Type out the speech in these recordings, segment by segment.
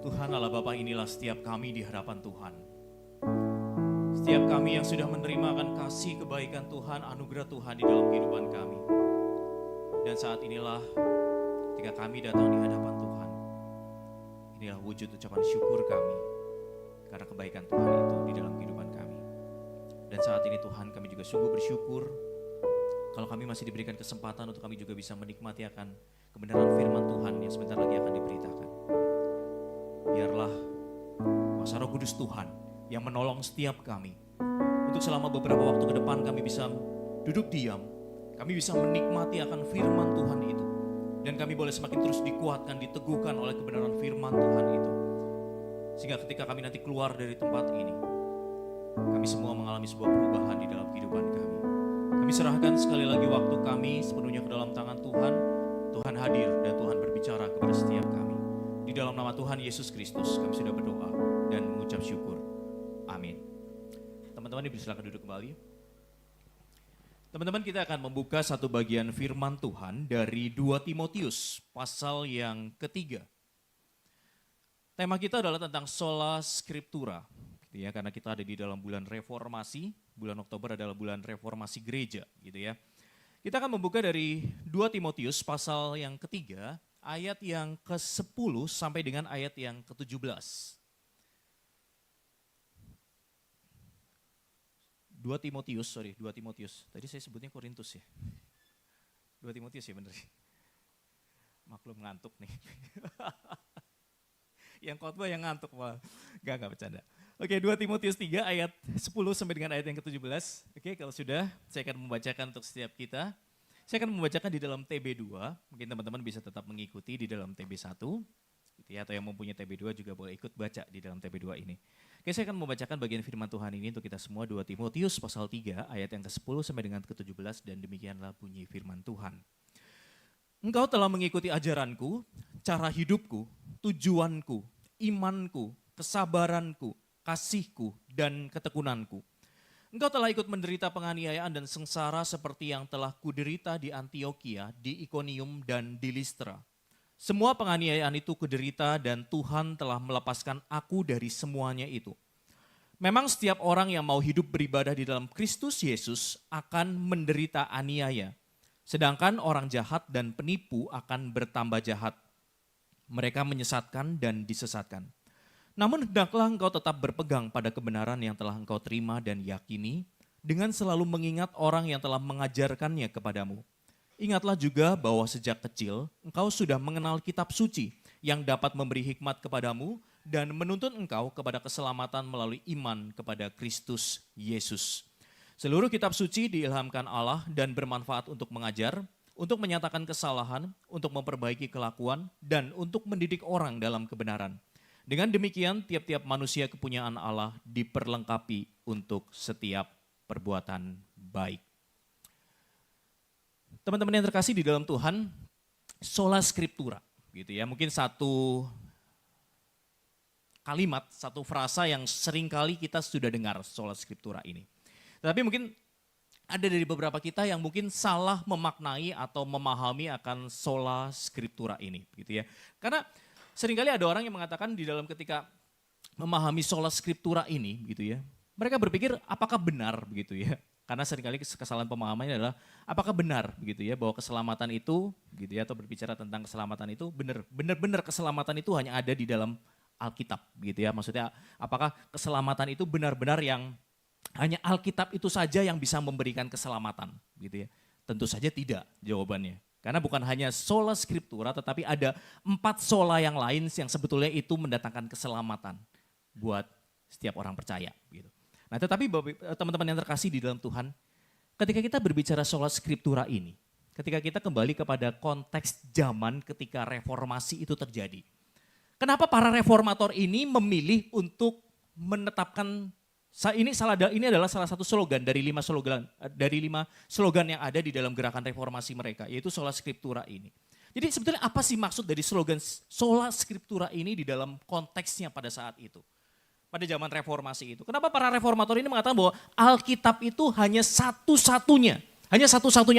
Tuhan Allah Bapa, inilah setiap kami di hadapan Tuhan. Setiap kami yang sudah menerima akan kasih kebaikan Tuhan, anugerah Tuhan di dalam kehidupan kami. Dan saat inilah ketika kami datang di hadapan Tuhan, inilah wujud ucapan syukur kami karena kebaikan Tuhan itu di dalam kehidupan kami. Dan saat ini Tuhan, kami juga sungguh bersyukur kalau kami masih diberikan kesempatan untuk kami juga bisa menikmati akan kebenaran firman Tuhan yang sebentar lagi akan diberitakan. Biarlah kuasa Roh Kudus Tuhan yang menolong setiap kami untuk selama beberapa waktu ke depan kami bisa duduk diam, kami bisa menikmati akan firman Tuhan itu, dan kami boleh semakin terus dikuatkan, diteguhkan oleh kebenaran firman Tuhan itu, sehingga ketika kami nanti keluar dari tempat ini, kami semua mengalami sebuah perubahan di dalam kehidupan kami. Kami serahkan sekali lagi waktu kami sepenuhnya ke dalam tangan Tuhan. Tuhan hadir dan Tuhan berbicara kepada setiap kami. Di dalam nama Tuhan Yesus Kristus kami sudah berdoa dan mengucap syukur. Amin. Teman-teman dipersilakan duduk kembali. Teman-teman, kita akan membuka satu bagian firman Tuhan dari 2 Timotius pasal yang ketiga. Tema kita adalah tentang sola scriptura, gitu ya, karena kita ada di dalam bulan reformasi. Bulan Oktober adalah bulan reformasi gereja, gitu ya. Kita akan membuka dari 2 Timotius pasal yang ketiga, ayat yang ke-10 sampai dengan ayat yang ke-17. 2 Timotius. Tadi saya sebutnya Korintus ya. 2 Timotius ya benar. Maklum ngantuk nih. Yang khotbah yang ngantuk, wah. Enggak bercanda. Oke, 2 Timotius 3 ayat 10 sampai dengan ayat yang ke-17. Oke, kalau sudah saya akan membacakan untuk setiap kita. Saya akan membacakan di dalam TB2. Mungkin teman-teman bisa tetap mengikuti di dalam TB1. Gitu ya, atau yang mempunyai TB2 juga boleh ikut baca di dalam TB2 ini. Oke, saya akan membacakan bagian firman Tuhan ini untuk kita semua, 2 Timotius pasal 3 ayat yang ke-10 sampai dengan ke-17, dan demikianlah bunyi firman Tuhan. Engkau telah mengikuti ajaranku, cara hidupku, tujuanku, imanku, kesabaranku, kasihku, dan ketekunanku. Engkau telah ikut menderita penganiayaan dan sengsara seperti yang telah kuderita di Antiokhia, di Ikonium, dan di Listra. Semua penganiayaan itu kuderita dan Tuhan telah melepaskan aku dari semuanya itu. Memang setiap orang yang mau hidup beribadah di dalam Kristus Yesus akan menderita aniaya. Sedangkan orang jahat dan penipu akan bertambah jahat. Mereka menyesatkan dan disesatkan. Namun hendaklah engkau tetap berpegang pada kebenaran yang telah engkau terima dan yakini, dengan selalu mengingat orang yang telah mengajarkannya kepadamu. Ingatlah juga bahwa sejak kecil engkau sudah mengenal kitab suci yang dapat memberi hikmat kepadamu dan menuntun engkau kepada keselamatan melalui iman kepada Kristus Yesus. Seluruh kitab suci diilhamkan Allah dan bermanfaat untuk mengajar, untuk menyatakan kesalahan, untuk memperbaiki kelakuan, dan untuk mendidik orang dalam kebenaran. Dengan demikian, tiap-tiap manusia kepunyaan Allah diperlengkapi untuk setiap perbuatan baik. Teman-teman yang terkasih di dalam Tuhan, sola scriptura, gitu ya. Mungkin satu kalimat, satu frasa yang seringkali kita sudah dengar sola scriptura ini. Tetapi mungkin ada dari beberapa kita yang mungkin salah memaknai atau memahami akan sola scriptura ini, gitu ya. Karena seringkali ada orang yang mengatakan di dalam ketika memahami sola scriptura ini, gitu ya, mereka berpikir apakah benar, begitu ya. Karena seringkali kesalahan pemahamannya adalah apakah benar, begitu ya, bahwa keselamatan itu, gitu ya, atau berbicara tentang keselamatan itu benar-benar keselamatan itu hanya ada di dalam Alkitab, gitu ya. Maksudnya apakah keselamatan itu benar-benar yang hanya Alkitab itu saja yang bisa memberikan keselamatan, gitu ya. Tentu saja tidak jawabannya. Karena bukan hanya sola scriptura, tetapi ada 4 sola yang lain yang sebetulnya itu mendatangkan keselamatan buat setiap orang percaya, gitu. Nah, tetapi teman-teman yang terkasih di dalam Tuhan, ketika kita berbicara sola scriptura ini, ketika kita kembali kepada konteks zaman ketika reformasi itu terjadi. Kenapa para reformator ini memilih untuk menetapkan ini adalah salah satu slogan dari 5 slogan yang ada di dalam gerakan reformasi mereka, yaitu sola scriptura ini. Jadi sebetulnya apa sih maksud dari slogan sola scriptura ini di dalam konteksnya pada saat itu? Pada zaman reformasi itu. Kenapa para reformator ini mengatakan bahwa Alkitab itu hanya satu-satunya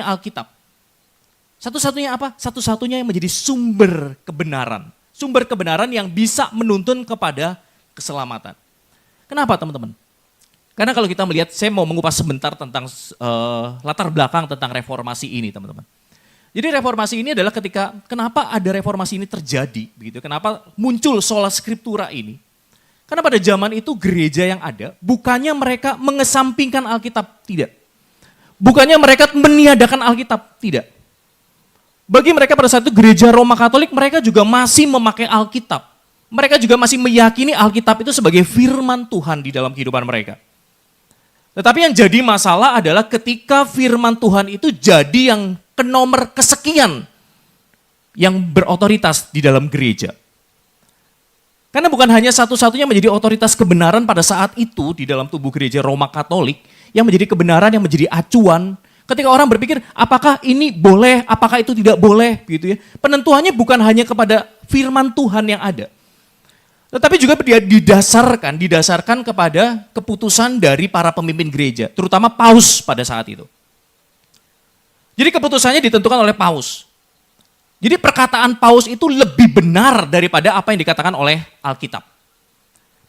Alkitab. Satu-satunya apa? Satu-satunya yang menjadi sumber kebenaran. Sumber kebenaran yang bisa menuntun kepada keselamatan. Kenapa teman-teman? Karena kalau kita melihat, saya mau mengupas sebentar tentang latar belakang tentang reformasi ini teman-teman. Jadi reformasi ini adalah kenapa ada reformasi ini terjadi, begitu? Kenapa muncul sola scriptura ini? Karena pada zaman itu gereja yang ada, bukannya mereka mengesampingkan Alkitab, tidak. Bukannya mereka meniadakan Alkitab, tidak. Bagi mereka pada saat itu gereja Roma Katolik, mereka juga masih memakai Alkitab. Mereka juga masih meyakini Alkitab itu sebagai firman Tuhan di dalam kehidupan mereka. Tetapi yang jadi masalah adalah ketika firman Tuhan itu jadi yang ke nomor kesekian yang berotoritas di dalam gereja. Karena bukan hanya satu-satunya menjadi otoritas kebenaran pada saat itu di dalam tubuh gereja Roma Katolik, yang menjadi kebenaran, yang menjadi acuan. Ketika orang berpikir, apakah ini boleh, apakah itu tidak boleh, gitu ya. Penentuannya bukan hanya kepada firman Tuhan yang ada. Tetapi juga dia didasarkan kepada keputusan dari para pemimpin gereja, terutama paus pada saat itu. Jadi keputusannya ditentukan oleh paus. Jadi perkataan paus itu lebih benar daripada apa yang dikatakan oleh Alkitab.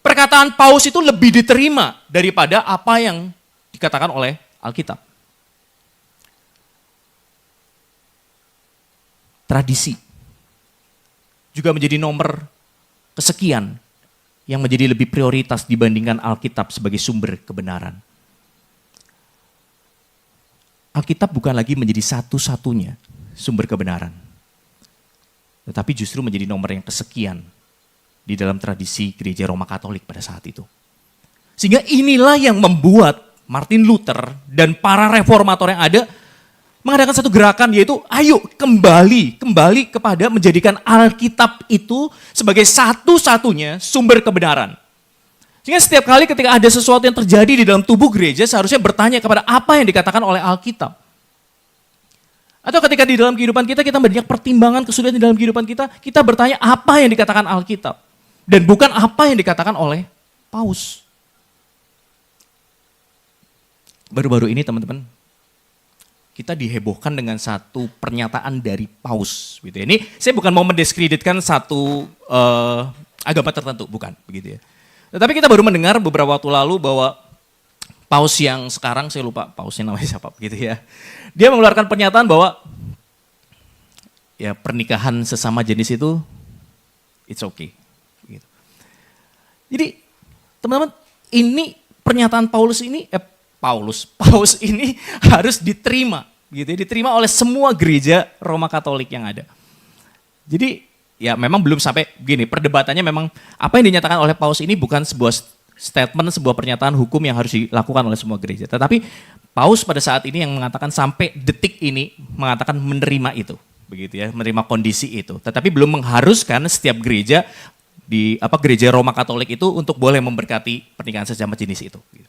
Perkataan paus itu lebih diterima daripada apa yang dikatakan oleh Alkitab. Tradisi juga menjadi nomor kesekian yang menjadi lebih prioritas dibandingkan Alkitab sebagai sumber kebenaran. Alkitab bukan lagi menjadi satu-satunya sumber kebenaran, tetapi justru menjadi nomor yang kesekian di dalam tradisi gereja Roma Katolik pada saat itu. Sehingga inilah yang membuat Martin Luther dan para reformator yang ada mengadakan satu gerakan, yaitu ayo kembali kepada menjadikan Alkitab itu sebagai satu-satunya sumber kebenaran. Sehingga setiap kali ketika ada sesuatu yang terjadi di dalam tubuh gereja, seharusnya bertanya kepada apa yang dikatakan oleh Alkitab. Atau ketika di dalam kehidupan kita banyak pertimbangan kesulitan di dalam kehidupan kita bertanya apa yang dikatakan Alkitab. Dan bukan apa yang dikatakan oleh paus. Baru-baru ini teman-teman, kita dihebohkan dengan satu pernyataan dari paus, gitu ya. Ini saya bukan mau mendiskreditkan satu agama tertentu, bukan, begitu ya. Tetapi kita baru mendengar beberapa waktu lalu bahwa paus yang sekarang, saya lupa pausnya namanya siapa, gitu ya. Dia mengeluarkan pernyataan bahwa ya pernikahan sesama jenis itu it's okay. Gitu. Jadi teman-teman, ini pernyataan paus ini harus diterima, gitu ya, diterima oleh semua gereja Roma Katolik yang ada. Jadi ya memang belum sampai begini, perdebatannya memang apa yang dinyatakan oleh paus ini bukan sebuah statement, sebuah pernyataan hukum yang harus dilakukan oleh semua gereja. Tetapi paus pada saat ini yang mengatakan sampai detik ini mengatakan menerima itu, begitu ya, menerima kondisi itu. Tetapi belum mengharuskan setiap gereja gereja Roma Katolik itu untuk boleh memberkati pernikahan sesama jenis itu. Gitu.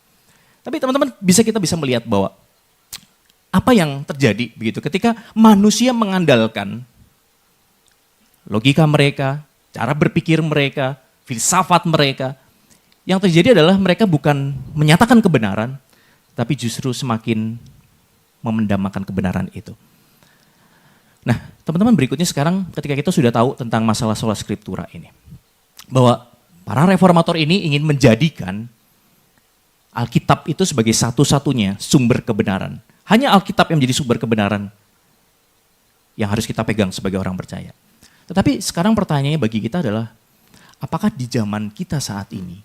Tapi teman-teman kita bisa melihat bahwa apa yang terjadi begitu ketika manusia mengandalkan logika mereka, cara berpikir mereka, filsafat mereka. Yang terjadi adalah mereka bukan menyatakan kebenaran, tapi justru semakin memendamakan kebenaran itu. Nah, teman-teman berikutnya sekarang ketika kita sudah tahu tentang masalah sola scriptura ini. Bahwa para reformator ini ingin menjadikan Alkitab itu sebagai satu-satunya sumber kebenaran. Hanya Alkitab yang menjadi sumber kebenaran yang harus kita pegang sebagai orang percaya. Tetapi sekarang pertanyaannya bagi kita adalah, apakah di zaman kita saat ini,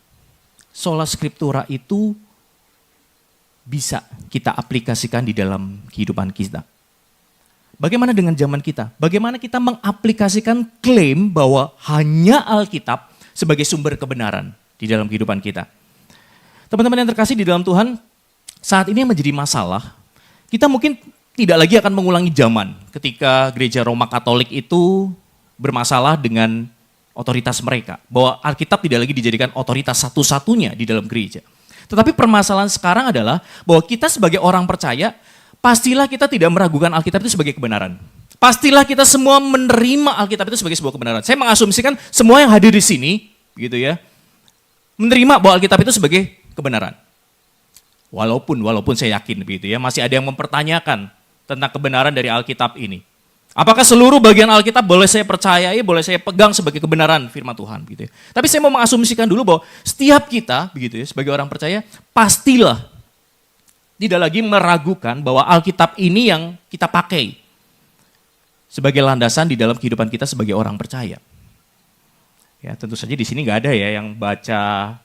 sola scriptura itu bisa kita aplikasikan di dalam kehidupan kita? Bagaimana dengan zaman kita? Bagaimana kita mengaplikasikan klaim bahwa hanya Alkitab sebagai sumber kebenaran di dalam kehidupan kita? Teman-teman yang terkasih di dalam Tuhan, saat ini yang menjadi masalah, kita mungkin tidak lagi akan mengulangi zaman ketika gereja Roma Katolik itu bermasalah dengan otoritas mereka. Bahwa Alkitab tidak lagi dijadikan otoritas satu-satunya di dalam gereja. Tetapi permasalahan sekarang adalah bahwa kita sebagai orang percaya, pastilah kita tidak meragukan Alkitab itu sebagai kebenaran. Pastilah kita semua menerima Alkitab itu sebagai sebuah kebenaran. Saya mengasumsikan semua yang hadir di sini, gitu ya, menerima bahwa Alkitab itu sebagai kebenaran. Walaupun saya yakin begitu ya, masih ada yang mempertanyakan tentang kebenaran dari Alkitab ini. Apakah seluruh bagian Alkitab boleh saya percayai, boleh saya pegang sebagai kebenaran firman Tuhan gitu ya. Tapi saya mau mengasumsikan dulu bahwa setiap kita begitu ya sebagai orang percaya pastilah tidak lagi meragukan bahwa Alkitab ini yang kita pakai sebagai landasan di dalam kehidupan kita sebagai orang percaya. Ya, tentu saja di sini nggak ada ya yang baca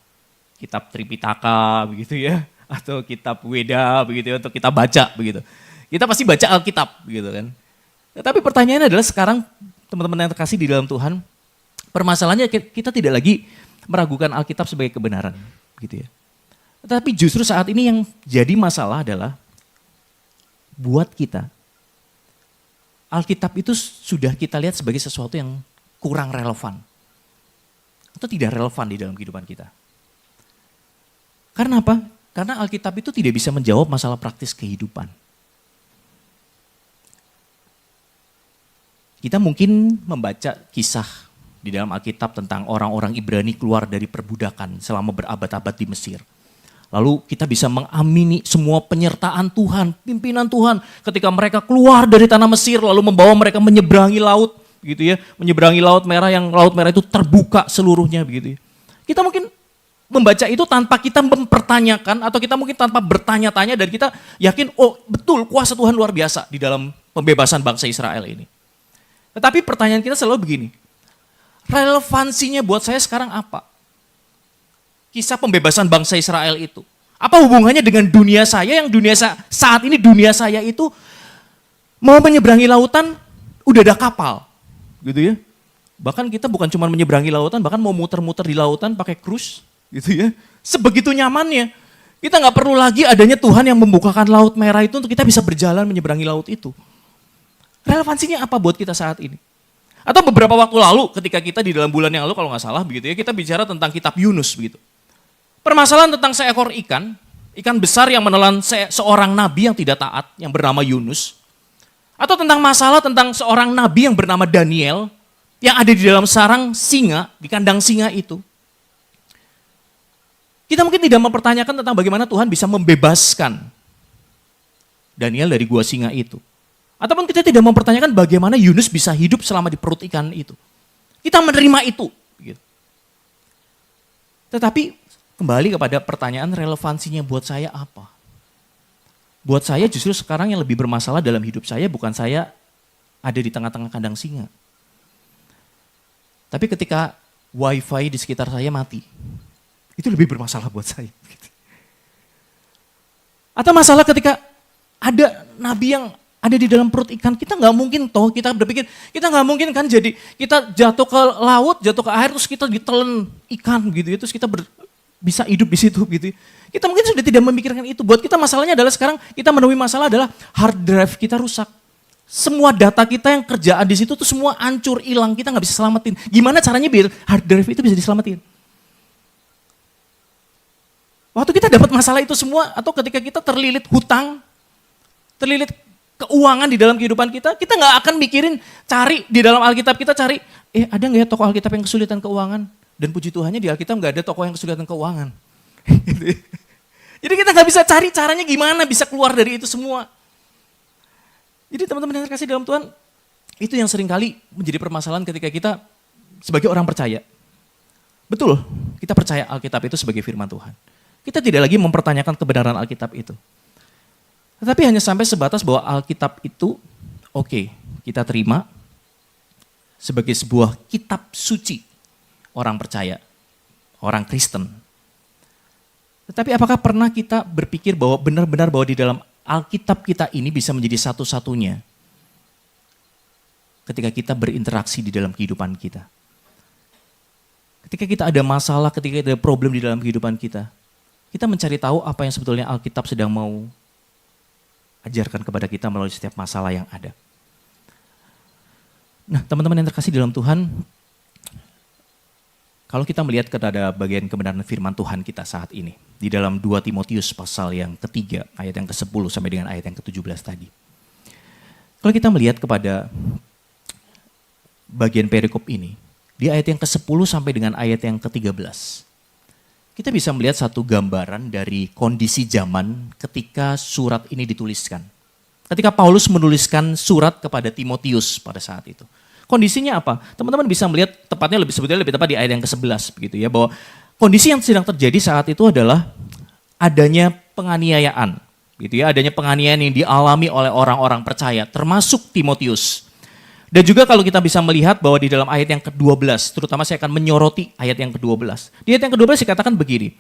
kitab Tripitaka begitu ya atau kitab Weda begitu ya untuk kita baca begitu. Kita pasti baca Alkitab begitu kan. Tapi pertanyaannya adalah sekarang teman-teman yang terkasih di dalam Tuhan, permasalahannya kita tidak lagi meragukan Alkitab sebagai kebenaran, gitu ya. Tetapi justru saat ini yang jadi masalah adalah buat kita, Alkitab itu sudah kita lihat sebagai sesuatu yang kurang relevan atau tidak relevan di dalam kehidupan kita. Karena apa? Karena Alkitab itu tidak bisa menjawab masalah praktis kehidupan. Kita mungkin membaca kisah di dalam Alkitab tentang orang-orang Ibrani keluar dari perbudakan selama berabad-abad di Mesir. Lalu kita bisa mengamini semua penyertaan Tuhan, pimpinan Tuhan ketika mereka keluar dari tanah Mesir lalu membawa mereka menyeberangi laut gitu ya, menyeberangi Laut Merah yang Laut Merah itu terbuka seluruhnya begitu ya. Kita mungkin membaca itu tanpa kita mempertanyakan atau kita mungkin tanpa bertanya-tanya dan kita yakin oh betul kuasa Tuhan luar biasa di dalam pembebasan bangsa Israel ini. Tetapi pertanyaan kita selalu begini, relevansinya buat saya sekarang apa? Kisah pembebasan bangsa Israel itu. Apa hubungannya dengan dunia saya yang saat ini dunia saya itu mau menyeberangi lautan udah ada kapal gitu ya. Bahkan kita bukan cuma menyeberangi lautan, bahkan mau muter-muter di lautan pakai cruise gitu ya. Sebegitu nyamannya. Kita nggak perlu lagi adanya Tuhan yang membukakan Laut Merah itu untuk kita bisa berjalan menyeberangi laut itu. Relevansinya apa buat kita saat ini? Atau beberapa waktu lalu ketika kita di dalam bulan yang lalu kalau nggak salah begitu ya, kita bicara tentang kitab Yunus begitu. Permasalahan tentang seekor ikan besar yang menelan seorang nabi yang tidak taat yang bernama Yunus. Atau tentang masalah tentang seorang nabi yang bernama Daniel yang ada di dalam sarang singa, di kandang singa itu. Kita mungkin tidak mempertanyakan tentang bagaimana Tuhan bisa membebaskan Daniel dari gua singa itu. Ataupun kita tidak mempertanyakan bagaimana Yunus bisa hidup selama di perut ikan itu. Kita menerima itu. Gitu. Tetapi kembali kepada pertanyaan relevansinya buat saya apa? Buat saya justru sekarang yang lebih bermasalah dalam hidup saya bukan saya ada di tengah-tengah kandang singa. Tapi ketika wifi di sekitar saya mati, itu lebih bermasalah buat saya. Atau masalah ketika ada nabi yang ada di dalam perut ikan, kita nggak mungkin toh kita berpikir, kita nggak mungkin kan jadi kita jatuh ke laut, jatuh ke air, terus kita ditelan ikan gitu ya, terus kita bisa hidup di situ gitu. Kita mungkin sudah tidak memikirkan itu. Buat kita masalahnya adalah sekarang kita menemui masalah adalah hard drive kita rusak. Semua data kita yang kerjaan di situ tuh semua hancur, hilang, kita nggak bisa selamatin. Gimana caranya biar hard drive itu bisa diselamatin? Waktu kita dapat masalah itu semua, atau ketika kita terlilit hutang, terlilit keuangan di dalam kehidupan kita nggak akan mikirin cari di dalam Alkitab kita cari, ada nggak ya tokoh Alkitab yang kesulitan keuangan? Dan puji Tuhannya di Alkitab nggak ada tokoh yang kesulitan keuangan. Jadi kita nggak bisa cari caranya gimana bisa keluar dari itu semua. Jadi teman-teman yang terkasih dalam Tuhan, itu yang seringkali menjadi permasalahan ketika kita sebagai orang percaya. Betul, kita percaya Alkitab itu sebagai firman Tuhan. Kita tidak lagi mempertanyakan kebenaran Alkitab itu. Tetapi hanya sampai sebatas bahwa Alkitab itu oke, kita terima sebagai sebuah kitab suci orang percaya, orang Kristen. Tetapi apakah pernah kita berpikir bahwa benar-benar bahwa di dalam Alkitab kita ini bisa menjadi satu-satunya ketika kita berinteraksi di dalam kehidupan kita? Ketika kita ada masalah, ketika ada problem di dalam kehidupan kita mencari tahu apa yang sebetulnya Alkitab sedang mau ajarkan kepada kita melalui setiap masalah yang ada. Nah, teman-teman yang terkasih dalam Tuhan, kalau kita melihat kepada bagian kebenaran firman Tuhan kita saat ini, di dalam 2 Timotius pasal yang ketiga, ayat yang ke-10 sampai dengan ayat yang ke-17 tadi. Kalau kita melihat kepada bagian perikop ini, di ayat yang ke-10 sampai dengan ayat yang ke-13, kita bisa melihat satu gambaran dari kondisi zaman ketika surat ini dituliskan. ketika Paulus menuliskan surat kepada Timotius pada saat itu. Kondisinya apa? Teman-teman bisa melihat tepatnya sebetulnya lebih tepat di ayat yang ke-11 begitu ya, bahwa kondisi yang sedang terjadi saat itu adalah adanya penganiayaan, gitu ya, adanya penganiayaan yang dialami oleh orang-orang percaya, termasuk Timotius. Dan juga kalau kita bisa melihat bahwa di dalam ayat yang ke-12, terutama saya akan menyoroti ayat yang ke-12. Di ayat yang ke-12 dikatakan begini,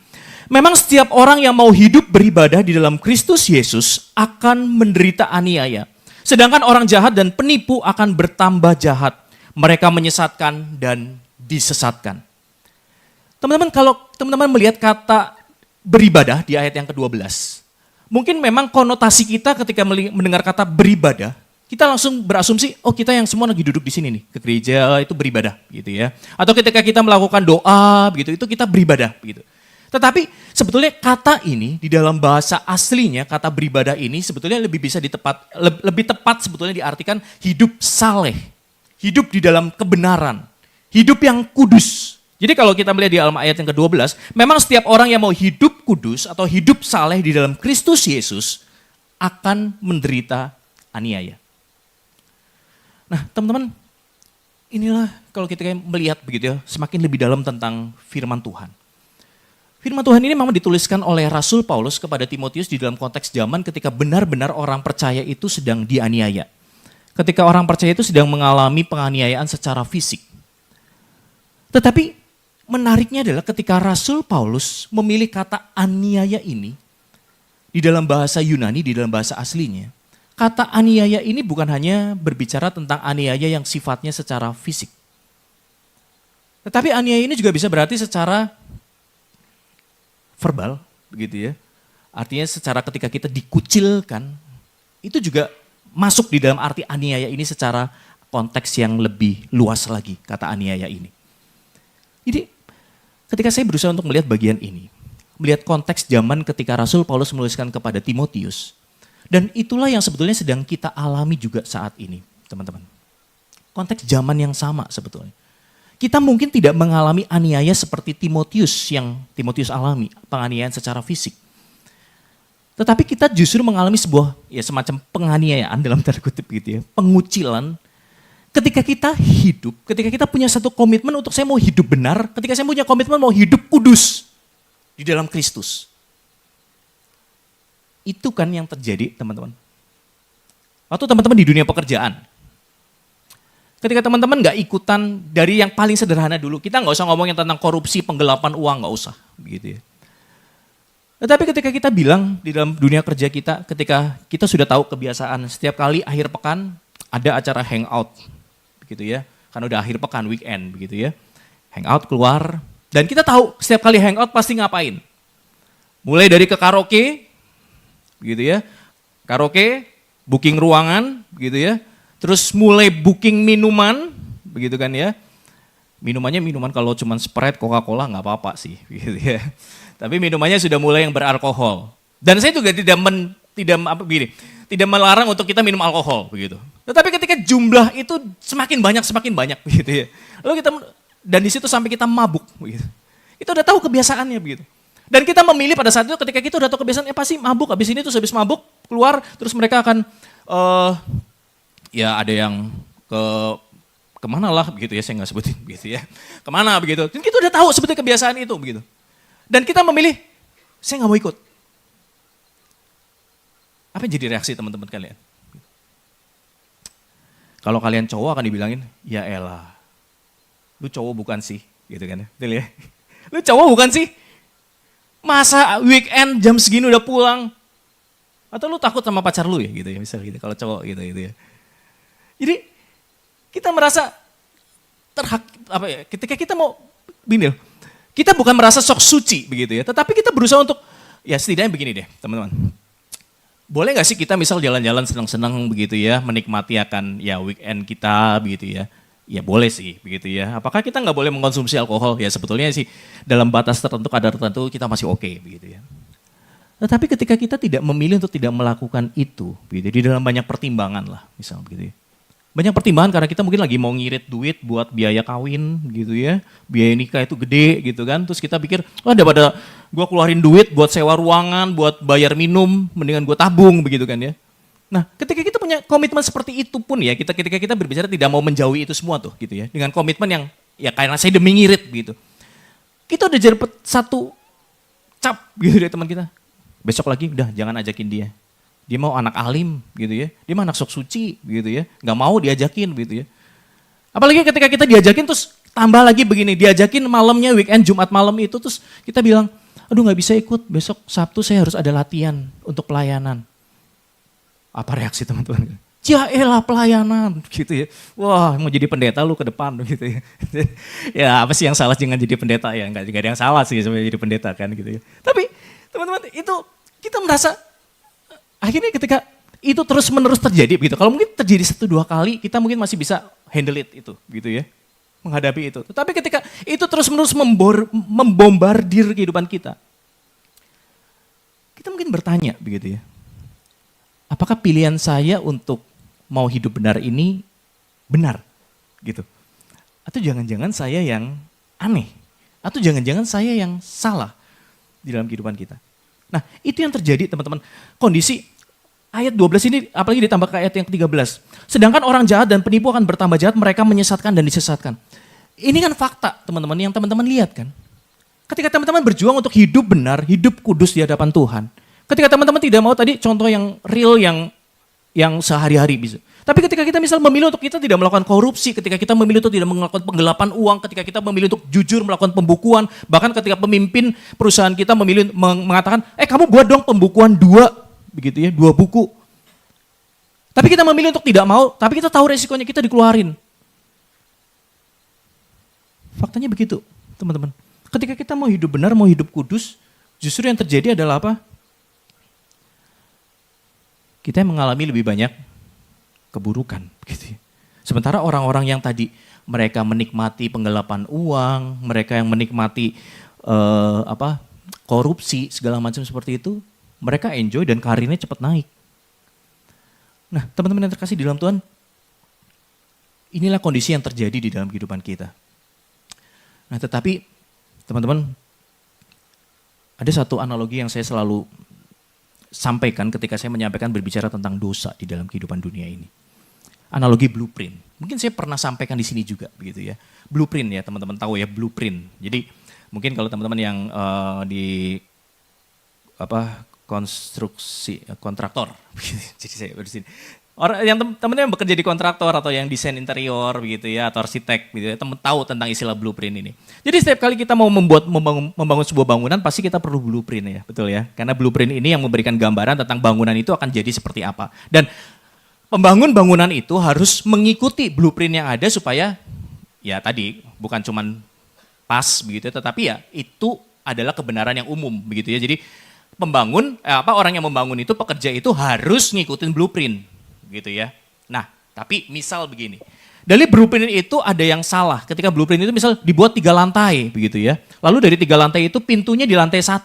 memang setiap orang yang mau hidup beribadah di dalam Kristus Yesus akan menderita aniaya. Sedangkan orang jahat dan penipu akan bertambah jahat. Mereka menyesatkan dan disesatkan. Teman-teman, kalau teman-teman melihat kata beribadah di ayat yang ke-12, mungkin memang konotasi kita ketika mendengar kata beribadah, kita langsung berasumsi, oh kita yang semua lagi duduk di sini nih, ke gereja itu beribadah gitu ya. Atau ketika kita melakukan doa begitu, itu kita beribadah begitu. Tetapi sebetulnya kata ini di dalam bahasa aslinya, kata beribadah ini sebetulnya lebih tepat sebetulnya diartikan hidup saleh, hidup di dalam kebenaran, hidup yang kudus. Jadi kalau kita melihat di dalam ayat yang ke-12, memang setiap orang yang mau hidup kudus atau hidup saleh di dalam Kristus Yesus akan menderita aniaya. Nah teman-teman, inilah kalau kita melihat begitu ya, semakin lebih dalam tentang firman Tuhan. Firman Tuhan ini memang dituliskan oleh Rasul Paulus kepada Timotius di dalam konteks zaman ketika benar-benar orang percaya itu sedang dianiaya. Ketika orang percaya itu sedang mengalami penganiayaan secara fisik. Tetapi menariknya adalah ketika Rasul Paulus memilih kata aniaya ini di dalam bahasa Yunani, di dalam bahasa aslinya. Kata aniaya ini bukan hanya berbicara tentang aniaya yang sifatnya secara fisik. Tetapi aniaya ini juga bisa berarti secara verbal, begitu ya. Artinya secara ketika kita dikucilkan, itu juga masuk di dalam arti aniaya ini secara konteks yang lebih luas lagi, kata aniaya ini. Jadi ketika saya berusaha untuk melihat bagian ini, melihat konteks zaman ketika Rasul Paulus menuliskan kepada Timotius, dan itulah yang sebetulnya sedang kita alami juga saat ini, teman-teman. Konteks zaman yang sama sebetulnya. Kita mungkin tidak mengalami aniaya seperti Timotius yang Timotius alami, penganiayaan secara fisik. Tetapi kita justru mengalami sebuah ya semacam penganiayaan dalam tanda kutip gitu ya, pengucilan. Ketika kita hidup, ketika kita punya satu komitmen untuk saya mau hidup benar, ketika saya punya komitmen mau hidup kudus di dalam Kristus. Itu kan yang terjadi teman-teman. Waktu teman-teman di dunia pekerjaan, ketika teman-teman gak ikutan dari yang paling sederhana dulu, kita gak usah ngomongin tentang korupsi, penggelapan uang, gak usah. Begitu ya. Tetapi ketika kita bilang di dalam dunia kerja kita, ketika kita sudah tahu kebiasaan setiap kali akhir pekan ada acara hangout, begitu ya. Kan udah akhir pekan, weekend begitu ya. Hangout keluar, dan kita tahu setiap kali hangout pasti ngapain. Mulai dari ke karaoke, gitu ya. Karaoke, booking ruangan, gitu ya. Terus mulai booking minuman, begitu kan ya. Minumannya minuman kalau cuma Sprite, Coca-Cola nggak apa-apa sih, gitu ya. Tapi minumannya sudah mulai yang beralkohol. Dan saya juga tidak melarang untuk kita minum alkohol, begitu. Tetapi ketika jumlah itu semakin banyak, begitu ya. Lalu dan di situ sampai kita mabuk, begitu. Kita udah tahu kebiasaannya, begitu. Dan kita memilih pada saat itu ketika kita udah tahu kebiasaan, pasti mabuk, habis ini terus habis mabuk, keluar, terus mereka akan, ya ada yang kemana lah begitu ya, saya nggak sebutin begitu ya. Kemana begitu, dan kita udah tahu sebetulnya kebiasaan itu begitu. Dan kita memilih, saya nggak mau ikut. Apa yang jadi reaksi teman-teman kalian? Kalau kalian cowok akan dibilangin, ya elah, lu cowok bukan sih, gitu kan ya. Betul ya? Lu cowok bukan sih? Masa weekend jam segini udah pulang? Atau lu takut sama pacar lu ya gitu ya, misalnya gitu, kalau cowok gitu ya. Jadi kita merasa ketika kita mau binil, kita bukan merasa sok suci begitu ya, tetapi kita berusaha untuk, ya setidaknya begini deh teman-teman. Boleh gak sih kita misal jalan-jalan senang-senang begitu ya, menikmati akan ya weekend kita begitu ya. Ya boleh sih begitu ya. Apakah kita nggak boleh mengkonsumsi alkohol? Ya sebetulnya sih dalam batas tertentu, kadar tertentu kita masih oke begitu ya. Tetapi ketika kita tidak memilih untuk tidak melakukan itu, begitu, di dalam banyak pertimbangan lah misal begitu ya. Banyak pertimbangan karena kita mungkin lagi mau ngirit duit buat biaya kawin gitu ya. Biaya nikah itu gede gitu kan. Terus kita pikir, oh daripada gue keluarin duit buat sewa ruangan, buat bayar minum, mendingan gue tabung begitu kan ya. Nah, ketika kita punya komitmen seperti itu pun ya, ketika kita berbicara tidak mau menjauhi itu semua tuh gitu ya. Dengan komitmen yang ya karena saya demi ngirit gitu. Kita udah dapat satu cap gitu dari teman kita. Besok lagi udah jangan ajakin dia. Dia mau anak alim gitu ya. Dia mau anak sok suci gitu ya. Nggak mau diajakin gitu ya. Apalagi ketika kita diajakin terus tambah lagi begini. Diajakin malamnya weekend Jumat malam itu terus kita bilang, aduh nggak bisa ikut besok Sabtu saya harus ada latihan untuk pelayanan. Apa reaksi teman-teman? Ya elah pelayanan gitu ya. Wah mau jadi pendeta lu ke depan gitu ya. Ya apa sih yang salah dengan jadi pendeta ya? Enggak ada yang salah sih sebenarnya jadi pendeta kan gitu ya. Tapi teman-teman itu kita merasa akhirnya ketika itu terus menerus terjadi begitu. Kalau mungkin terjadi 1-2 kali kita mungkin masih bisa handle it itu gitu ya. Menghadapi itu. Tetapi ketika itu terus menerus membombardir kehidupan kita. Kita mungkin bertanya begitu ya. Apakah pilihan saya untuk mau hidup benar ini benar gitu? Atau jangan-jangan saya yang aneh? Atau jangan-jangan saya yang salah di dalam kehidupan kita? Nah itu yang terjadi teman-teman. Kondisi ayat 12 ini apalagi ditambah ke ayat yang ke-13. Sedangkan orang jahat dan penipu akan bertambah jahat, mereka menyesatkan dan disesatkan. Ini kan fakta teman-teman yang teman-teman lihat kan. Ketika teman-teman berjuang untuk hidup benar, hidup kudus di hadapan Tuhan. Ketika teman-teman tidak mau tadi contoh yang real yang sehari-hari bisa. Tapi ketika kita misal memilih untuk kita tidak melakukan korupsi, ketika kita memilih untuk tidak melakukan penggelapan uang, ketika kita memilih untuk jujur melakukan pembukuan, bahkan ketika pemimpin perusahaan kita memilih mengatakan, kamu buat dong pembukuan 2, begitu ya, 2 buku. Tapi kita memilih untuk tidak mau, tapi kita tahu resikonya kita dikeluarin. Faktanya begitu, teman-teman. Ketika kita mau hidup benar, mau hidup kudus, justru yang terjadi adalah apa? Kita mengalami lebih banyak keburukan. Gitu ya. Sementara orang-orang yang tadi mereka menikmati penggelapan uang, mereka yang menikmati korupsi segala macam seperti itu, mereka enjoy dan karirnya cepat naik. Nah teman-teman yang terkasih di dalam Tuhan, inilah kondisi yang terjadi di dalam kehidupan kita. Nah tetapi teman-teman, ada satu analogi yang saya selalu sampaikan ketika saya menyampaikan berbicara tentang dosa di dalam kehidupan dunia ini. Analogi blueprint. Mungkin saya pernah sampaikan di sini juga begitu ya. Blueprint ya teman-teman tahu ya blueprint. Jadi mungkin kalau teman-teman yang di konstruksi kontraktor. Jadi saya di sini. Orang yang teman-teman yang bekerja di kontraktor atau yang desain interior begitu ya atau arsitek gitu ya, teman tahu tentang istilah blueprint ini. Jadi setiap kali kita mau membangun sebuah bangunan pasti kita perlu blueprint ya, betul ya. Karena blueprint ini yang memberikan gambaran tentang bangunan itu akan jadi seperti apa. Dan pembangun bangunan itu harus mengikuti blueprint yang ada supaya ya tadi bukan cuman pas begitu ya, tetapi ya itu adalah kebenaran yang umum begitu ya. Jadi orang yang membangun itu pekerja itu harus ngikutin blueprint gitu ya. Nah, tapi misal begini. Dari blueprint itu ada yang salah. Ketika blueprint itu misal dibuat 3 lantai begitu ya. Lalu dari 3 lantai itu pintunya di lantai 1.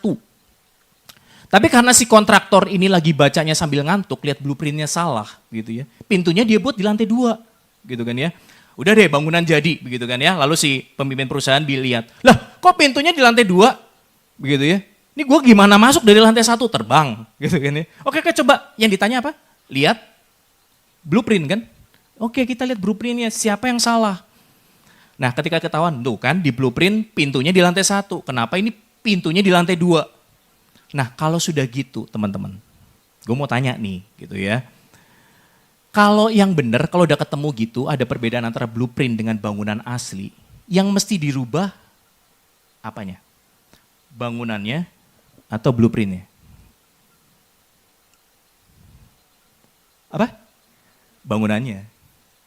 Tapi karena si kontraktor ini lagi bacanya sambil ngantuk, lihat blueprintnya salah gitu ya. Pintunya dia buat di lantai 2 gitu kan ya. Udah deh bangunan jadi begitu kan ya. Lalu si pemimpin perusahaan dilihat, lah kok pintunya di lantai 2 begitu ya. Ini gue gimana masuk dari lantai 1 terbang gitu kan ya. Oke coba yang ditanya apa? Lihat blueprint kan? Oke kita lihat blueprintnya siapa yang salah. Nah ketika ketahuan tuh kan di blueprint pintunya di lantai 1. Kenapa ini pintunya di lantai 2? Nah kalau sudah gitu teman-teman. Gue mau tanya nih gitu ya. Kalau yang benar kalau udah ketemu gitu ada perbedaan antara blueprint dengan bangunan asli. Yang mesti dirubah apanya? Bangunannya atau blueprintnya? Apa? Bangunannya,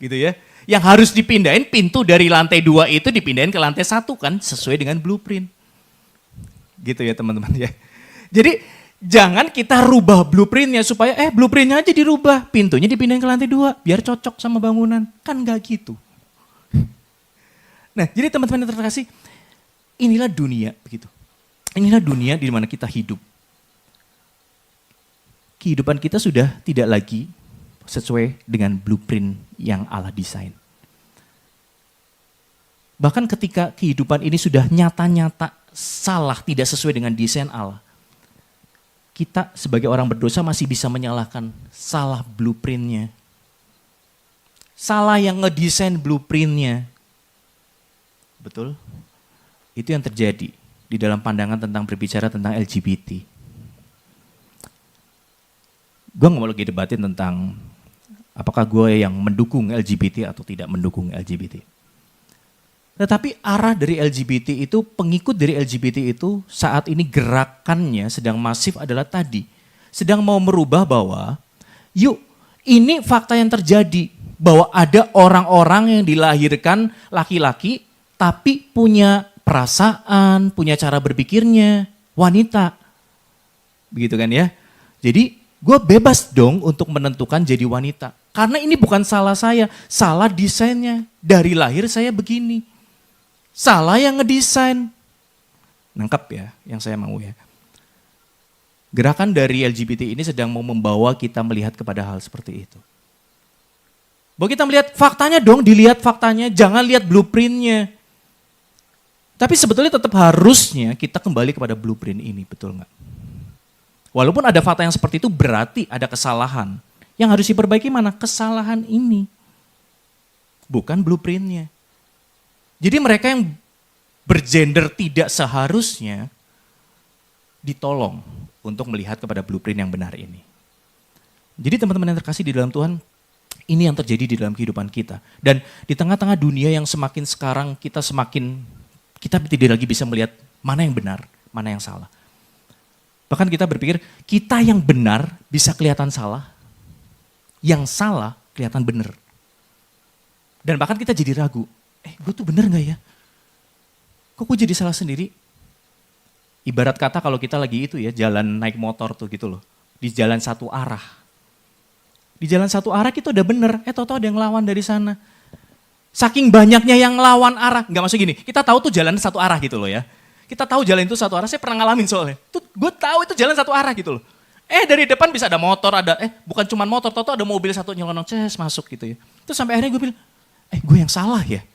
gitu ya. Yang harus dipindahin pintu dari lantai 2 itu dipindahin ke lantai 1 kan, sesuai dengan blueprint. Gitu ya teman-teman ya. Jadi jangan kita rubah blueprintnya supaya blueprintnya aja dirubah, pintunya dipindahin ke lantai 2 biar cocok sama bangunan. Kan gak gitu. Nah jadi teman-teman yang terkasih, inilah dunia begitu. Inilah dunia di mana kita hidup. Kehidupan kita sudah tidak lagi sesuai dengan blueprint yang Allah desain. Bahkan ketika kehidupan ini sudah nyata-nyata salah, tidak sesuai dengan desain Allah. kita sebagai orang berdosa masih bisa menyalahkan salah blueprintnya. Salah yang ngedesain blueprintnya. Betul? Itu yang terjadi di dalam pandangan tentang berbicara tentang LGBT. Gue gak mau lagi debatin tentang apakah gue yang mendukung LGBT atau tidak mendukung LGBT. Tetapi arah dari LGBT itu, pengikut dari LGBT itu saat ini gerakannya sedang masif adalah tadi. Sedang mau merubah bahwa, yuk ini fakta yang terjadi. Bahwa ada orang-orang yang dilahirkan laki-laki tapi punya perasaan, punya cara berpikirnya wanita. Begitu kan ya. Jadi gue bebas dong untuk menentukan jadi wanita. Karena ini bukan salah saya, salah desainnya. Dari lahir saya begini. Salah yang ngedesain. Nangkep ya yang saya mau ya. Gerakan dari LGBT ini sedang mau membawa kita melihat kepada hal seperti itu. Bahwa kita melihat faktanya dong, dilihat faktanya, jangan lihat blueprintnya. Tapi sebetulnya tetap harusnya kita kembali kepada blueprint ini, betul nggak? Walaupun ada fakta yang seperti itu berarti ada kesalahan. Yang harus diperbaiki mana? Kesalahan ini. Bukan blueprintnya. Jadi mereka yang bergender tidak seharusnya ditolong untuk melihat kepada blueprint yang benar ini. Jadi teman-teman yang terkasih di dalam Tuhan, ini yang terjadi di dalam kehidupan kita. Dan di tengah-tengah dunia yang semakin sekarang kita tidak lagi bisa melihat mana yang benar, mana yang salah. Bahkan kita berpikir kita yang benar bisa kelihatan salah, yang salah kelihatan benar. Dan bahkan kita jadi ragu, gue tuh bener gak ya? Kok gue jadi salah sendiri? Ibarat kata kalau kita lagi itu ya, jalan naik motor tuh gitu loh. Di jalan satu arah. Di jalan satu arah kita udah bener, tau-tau ada yang lawan dari sana. Saking banyaknya yang lawan arah, gak maksud gini, kita tahu tuh jalan satu arah gitu loh ya. Kita tahu jalan itu satu arah, saya pernah ngalamin soalnya. Gue tahu itu jalan satu arah gitu loh. Dari depan bisa ada motor, bukan cuma motor, tau-tau ada mobil satu nyelonong, masuk gitu ya. Terus sampai akhirnya gue bilang, gue yang salah ya.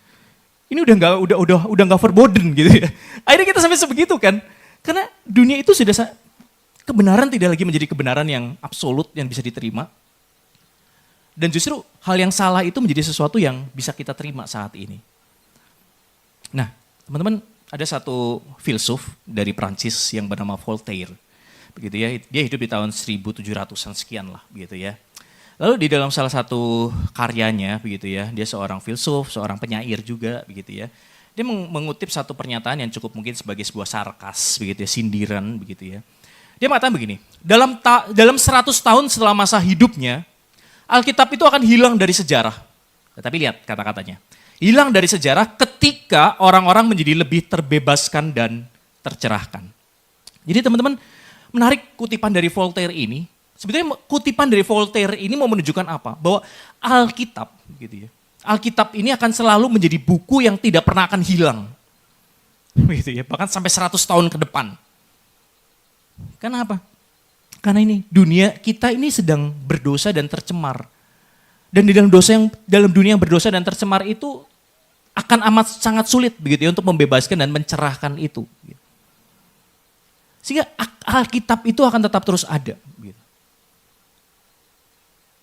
Ini udah nggak verboden gitu ya. Akhirnya kita sampai sebegitu kan. Karena dunia itu sudah kebenaran tidak lagi menjadi kebenaran yang absolut yang bisa diterima. Dan justru hal yang salah itu menjadi sesuatu yang bisa kita terima saat ini. Nah, teman-teman, ada satu filsuf dari Prancis yang bernama Voltaire. Begitu ya, dia hidup di tahun 1700-an sekian lah begitu ya. Lalu di dalam salah satu karyanya begitu ya, dia seorang filsuf, seorang penyair juga begitu ya. Dia mengutip satu pernyataan yang cukup mungkin sebagai sebuah sarkas begitu ya, sindiran begitu ya. Dia mengatakan begini, dalam 100 tahun setelah masa hidupnya, Alkitab itu akan hilang dari sejarah. Tetapi lihat kata-katanya, hilang dari sejarah ketika orang-orang menjadi lebih terbebaskan dan tercerahkan. Jadi teman-teman, menarik kutipan dari Voltaire ini. Sebetulnya kutipan dari Voltaire ini mau menunjukkan apa? Bahwa Alkitab, gitu ya. Alkitab ini akan selalu menjadi buku yang tidak pernah akan hilang. Gitu ya, bahkan sampai 100 tahun ke depan. Kenapa? Karena ini dunia kita ini sedang berdosa dan tercemar. Dan di dalam dunia yang berdosa dan tercemar itu akan amat sangat sulit begitu ya untuk membebaskan dan mencerahkan itu. Sehingga Alkitab itu akan tetap terus ada. Gitu.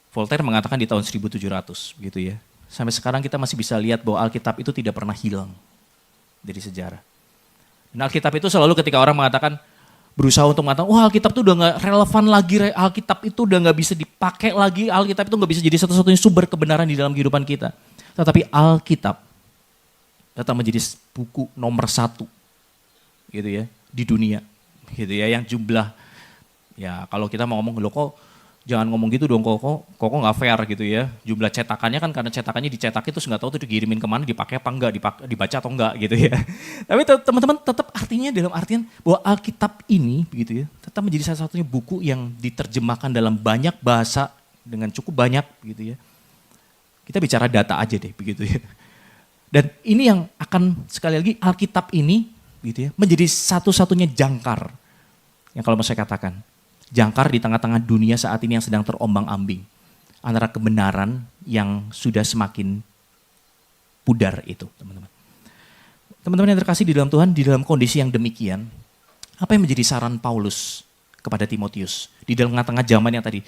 Voltaire mengatakan di tahun 1700 gitu ya. Sampai sekarang kita masih bisa lihat bahwa Alkitab itu tidak pernah hilang dari sejarah. Dan Alkitab itu selalu ketika orang mengatakan, berusaha untuk mengatakan, Alkitab itu udah gak relevan lagi, Alkitab itu udah gak bisa dipakai lagi, Alkitab itu gak bisa jadi satu-satunya sumber kebenaran di dalam kehidupan kita. Tetapi Alkitab tetap menjadi buku nomor 1 gitu ya, di dunia. Gitu ya, yang jumlah, ya kalau kita mau ngomong, kok jangan ngomong gitu dong, kok nggak fair gitu ya. Jumlah cetakannya kan karena cetakannya dicetak itu nggak tahu tuh dikirimin kemana, dipakai apa enggak, dibaca atau enggak gitu ya. Tapi teman-teman tetap artinya dalam artian bahwa Alkitab ini begitu ya, tetap menjadi salah satunya buku yang diterjemahkan dalam banyak bahasa dengan cukup banyak gitu ya. Kita bicara data aja deh begitu ya. Dan ini yang akan sekali lagi Alkitab ini gitu ya, menjadi satu-satunya jangkar yang kalau mau saya katakan jangkar di tengah-tengah dunia saat ini yang sedang terombang-ambing antara kebenaran yang sudah semakin pudar itu, teman-teman. Teman-teman yang terkasih di dalam Tuhan, di dalam kondisi yang demikian, apa yang menjadi saran Paulus kepada Timotius. Di dalam tengah-tengah zaman yang tadi,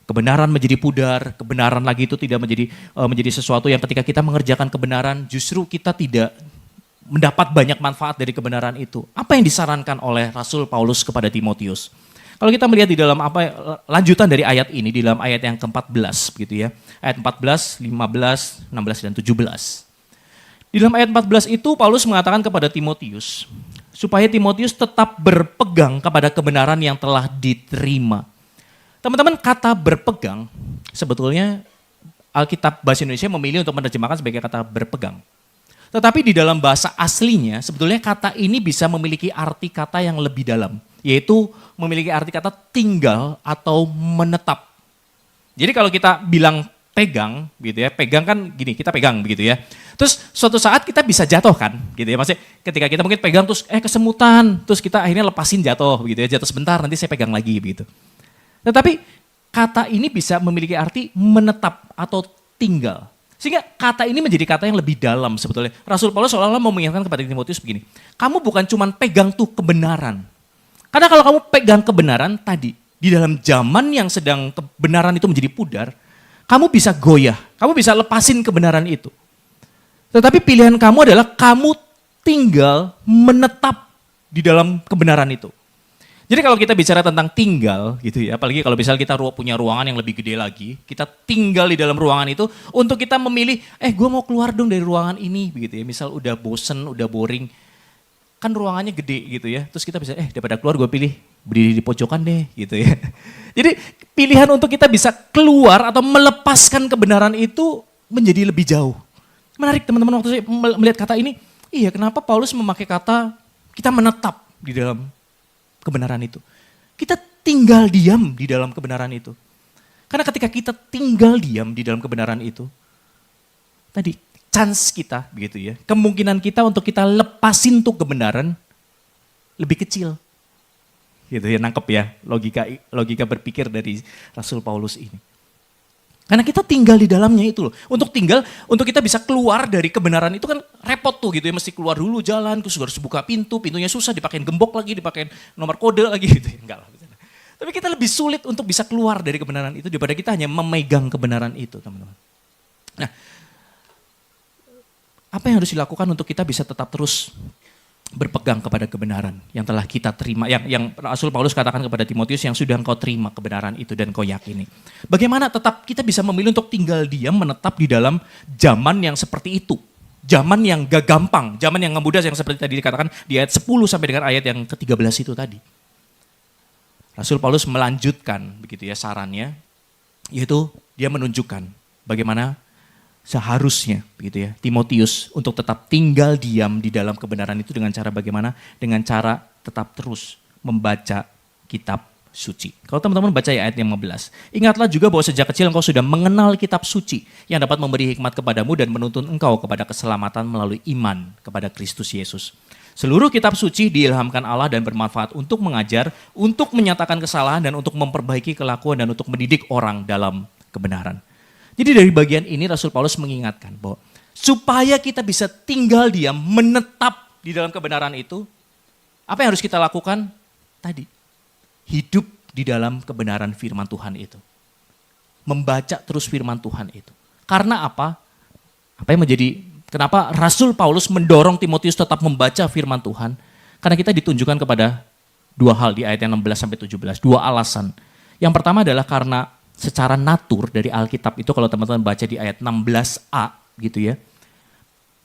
kebenaran menjadi pudar, kebenaran lagi itu tidak menjadi sesuatu yang ketika kita mengerjakan kebenaran, justru kita tidak mendapat banyak manfaat dari kebenaran itu. Apa yang disarankan oleh Rasul Paulus kepada Timotius? Kalau kita melihat di dalam lanjutan dari ayat ini, di dalam ayat yang ke-14 begitu ya. Ayat 14, 15, 16 dan 17. Di dalam ayat 14 itu Paulus mengatakan kepada Timotius, supaya Timotius tetap berpegang kepada kebenaran yang telah diterima. Teman-teman, kata berpegang sebetulnya Alkitab Bahasa Indonesia memilih untuk menerjemahkan sebagai kata berpegang. Tetapi di dalam bahasa aslinya sebetulnya kata ini bisa memiliki arti kata yang lebih dalam. Yaitu memiliki arti kata tinggal atau menetap. Jadi kalau kita bilang pegang gitu ya, pegang kan gini, kita pegang begitu ya. Terus suatu saat kita bisa jatuh kan gitu ya. Maksudnya ketika kita mungkin pegang terus kesemutan, terus kita akhirnya lepasin jatuh begitu ya. Jatuh sebentar nanti saya pegang lagi begitu. Tetapi kata ini bisa memiliki arti menetap atau tinggal. Sehingga kata ini menjadi kata yang lebih dalam sebetulnya. Rasul Paulus seolah-olah mau mengingatkan kepada Timotius begini, kamu bukan cuma pegang tuh kebenaran. Karena kalau kamu pegang kebenaran tadi, di dalam zaman yang sedang kebenaran itu menjadi pudar, kamu bisa goyah, kamu bisa lepasin kebenaran itu. Tetapi pilihan kamu adalah kamu tinggal menetap di dalam kebenaran itu. Jadi kalau kita bicara tentang tinggal gitu ya, apalagi kalau misalnya kita punya ruangan yang lebih gede lagi, kita tinggal di dalam ruangan itu untuk kita memilih, gue mau keluar dong dari ruangan ini begitu ya. Misal udah bosen, udah boring, kan ruangannya gede gitu ya. Terus kita bisa, daripada keluar gue pilih berdiri di pojokan deh gitu ya. Jadi pilihan untuk kita bisa keluar atau melepaskan kebenaran itu menjadi lebih jauh. Menarik teman-teman waktu saya melihat kata ini, kenapa Paulus memakai kata kita menetap di dalam kebenaran itu. Kita tinggal diam di dalam kebenaran itu. Karena ketika kita tinggal diam di dalam kebenaran itu, tadi chance kita begitu ya, kemungkinan kita untuk kita lepasin tuh kebenaran lebih kecil. Gitu ya, nangkep ya logika berpikir dari Rasul Paulus ini. Karena kita tinggal di dalamnya itu loh. Untuk kita bisa keluar dari kebenaran itu kan repot tuh gitu ya. Mesti keluar dulu jalan, terus harus buka pintunya susah, dipakein gembok lagi, dipakein nomor kode lagi gitu ya. Enggak lah. Tapi kita lebih sulit untuk bisa keluar dari kebenaran itu daripada kita hanya memegang kebenaran itu teman-teman. Nah, apa yang harus dilakukan untuk kita bisa tetap terus berpegang kepada kebenaran yang telah kita terima, yang Rasul Paulus katakan kepada Timotius, yang sudah engkau terima kebenaran itu dan kau yakini. Bagaimana tetap kita bisa memilih untuk tinggal diam, menetap di dalam zaman yang seperti itu. Zaman yang gak gampang, zaman yang gak mudah yang seperti tadi dikatakan di ayat 10 sampai dengan ayat yang ke-13 itu tadi. Rasul Paulus melanjutkan begitu ya sarannya, yaitu dia menunjukkan bagaimana seharusnya begitu ya Timotius untuk tetap tinggal diam di dalam kebenaran itu dengan cara bagaimana? Dengan cara tetap terus membaca kitab suci. Kalau teman-teman baca ayat yang 15, ingatlah juga bahwa sejak kecil engkau sudah mengenal kitab suci yang dapat memberi hikmat kepadamu dan menuntun engkau kepada keselamatan melalui iman kepada Kristus Yesus. Seluruh kitab suci diilhamkan Allah dan bermanfaat untuk mengajar, untuk menyatakan kesalahan dan untuk memperbaiki kelakuan dan untuk mendidik orang dalam kebenaran. Jadi dari bagian ini Rasul Paulus mengingatkan bahwa supaya kita bisa tinggal diam, menetap di dalam kebenaran itu, apa yang harus kita lakukan? Tadi, hidup di dalam kebenaran firman Tuhan itu. Membaca terus firman Tuhan itu. Karena apa? Kenapa Rasul Paulus mendorong Timotius tetap membaca firman Tuhan? Karena kita ditunjukkan kepada dua hal di ayat yang 16-17, dua alasan. Yang pertama adalah karena secara natur dari Alkitab itu kalau teman-teman baca di ayat 16a gitu ya.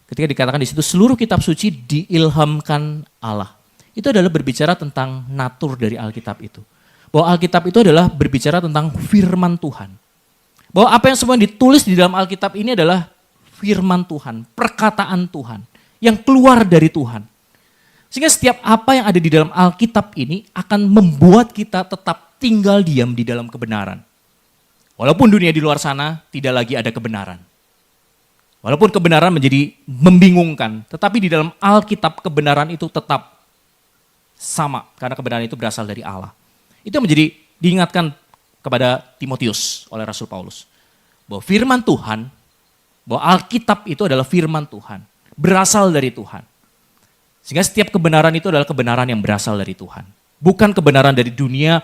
Ketika dikatakan di situ seluruh kitab suci diilhamkan Allah. Itu adalah berbicara tentang natur dari Alkitab itu. Bahwa Alkitab itu adalah berbicara tentang firman Tuhan. Bahwa apa yang semua ditulis di dalam Alkitab ini adalah firman Tuhan, perkataan Tuhan yang keluar dari Tuhan. Sehingga setiap apa yang ada di dalam Alkitab ini akan membuat kita tetap tinggal diam di dalam kebenaran. Walaupun dunia di luar sana tidak lagi ada kebenaran. Walaupun kebenaran menjadi membingungkan, tetapi di dalam Alkitab kebenaran itu tetap sama, karena kebenaran itu berasal dari Allah. Itu menjadi diingatkan kepada Timotius oleh Rasul Paulus. Bahwa firman Tuhan, bahwa Alkitab itu adalah firman Tuhan, berasal dari Tuhan. Sehingga setiap kebenaran itu adalah kebenaran yang berasal dari Tuhan. Bukan kebenaran dari dunia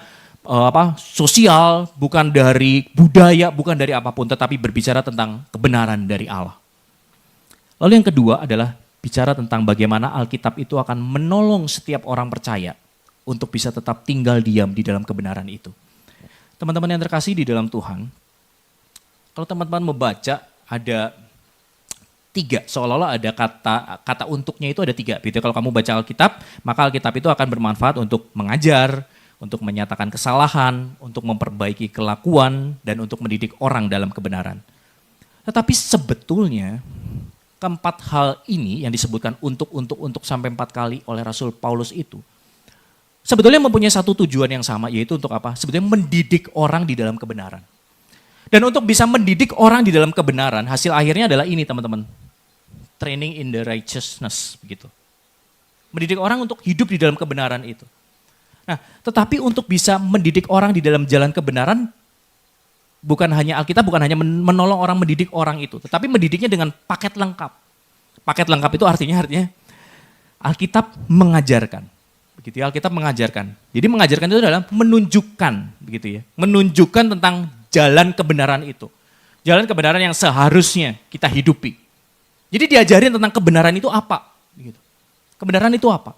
sosial, bukan dari budaya, bukan dari apapun, tetapi berbicara tentang kebenaran dari Allah. Lalu yang kedua adalah bicara tentang bagaimana Alkitab itu akan menolong setiap orang percaya untuk bisa tetap tinggal diam di dalam kebenaran itu. Teman-teman yang terkasih di dalam Tuhan, kalau teman-teman membaca ada 3, seolah-olah ada kata untuknya itu ada 3. Gitu. Kalau kamu baca Alkitab, maka Alkitab itu akan bermanfaat untuk mengajar, untuk menyatakan kesalahan, untuk memperbaiki kelakuan, dan untuk mendidik orang dalam kebenaran. Tetapi sebetulnya keempat hal ini yang disebutkan untuk sampai 4 kali oleh Rasul Paulus itu, sebetulnya mempunyai satu tujuan yang sama, yaitu untuk apa? Sebetulnya mendidik orang di dalam kebenaran. Dan untuk bisa mendidik orang di dalam kebenaran, hasil akhirnya adalah ini teman-teman. Training in the righteousness, begitu. Mendidik orang untuk hidup di dalam kebenaran itu. Nah, tetapi untuk bisa mendidik orang di dalam jalan kebenaran, bukan hanya Alkitab, bukan hanya menolong orang, mendidik orang itu, tetapi mendidiknya dengan paket lengkap. Paket lengkap itu artinya Alkitab mengajarkan. Begitu ya, Alkitab mengajarkan. Jadi mengajarkan itu adalah menunjukkan, begitu ya. Menunjukkan tentang jalan kebenaran itu. Jalan kebenaran yang seharusnya kita hidupi. Jadi diajarin tentang kebenaran itu apa. Begitu. Kebenaran itu apa.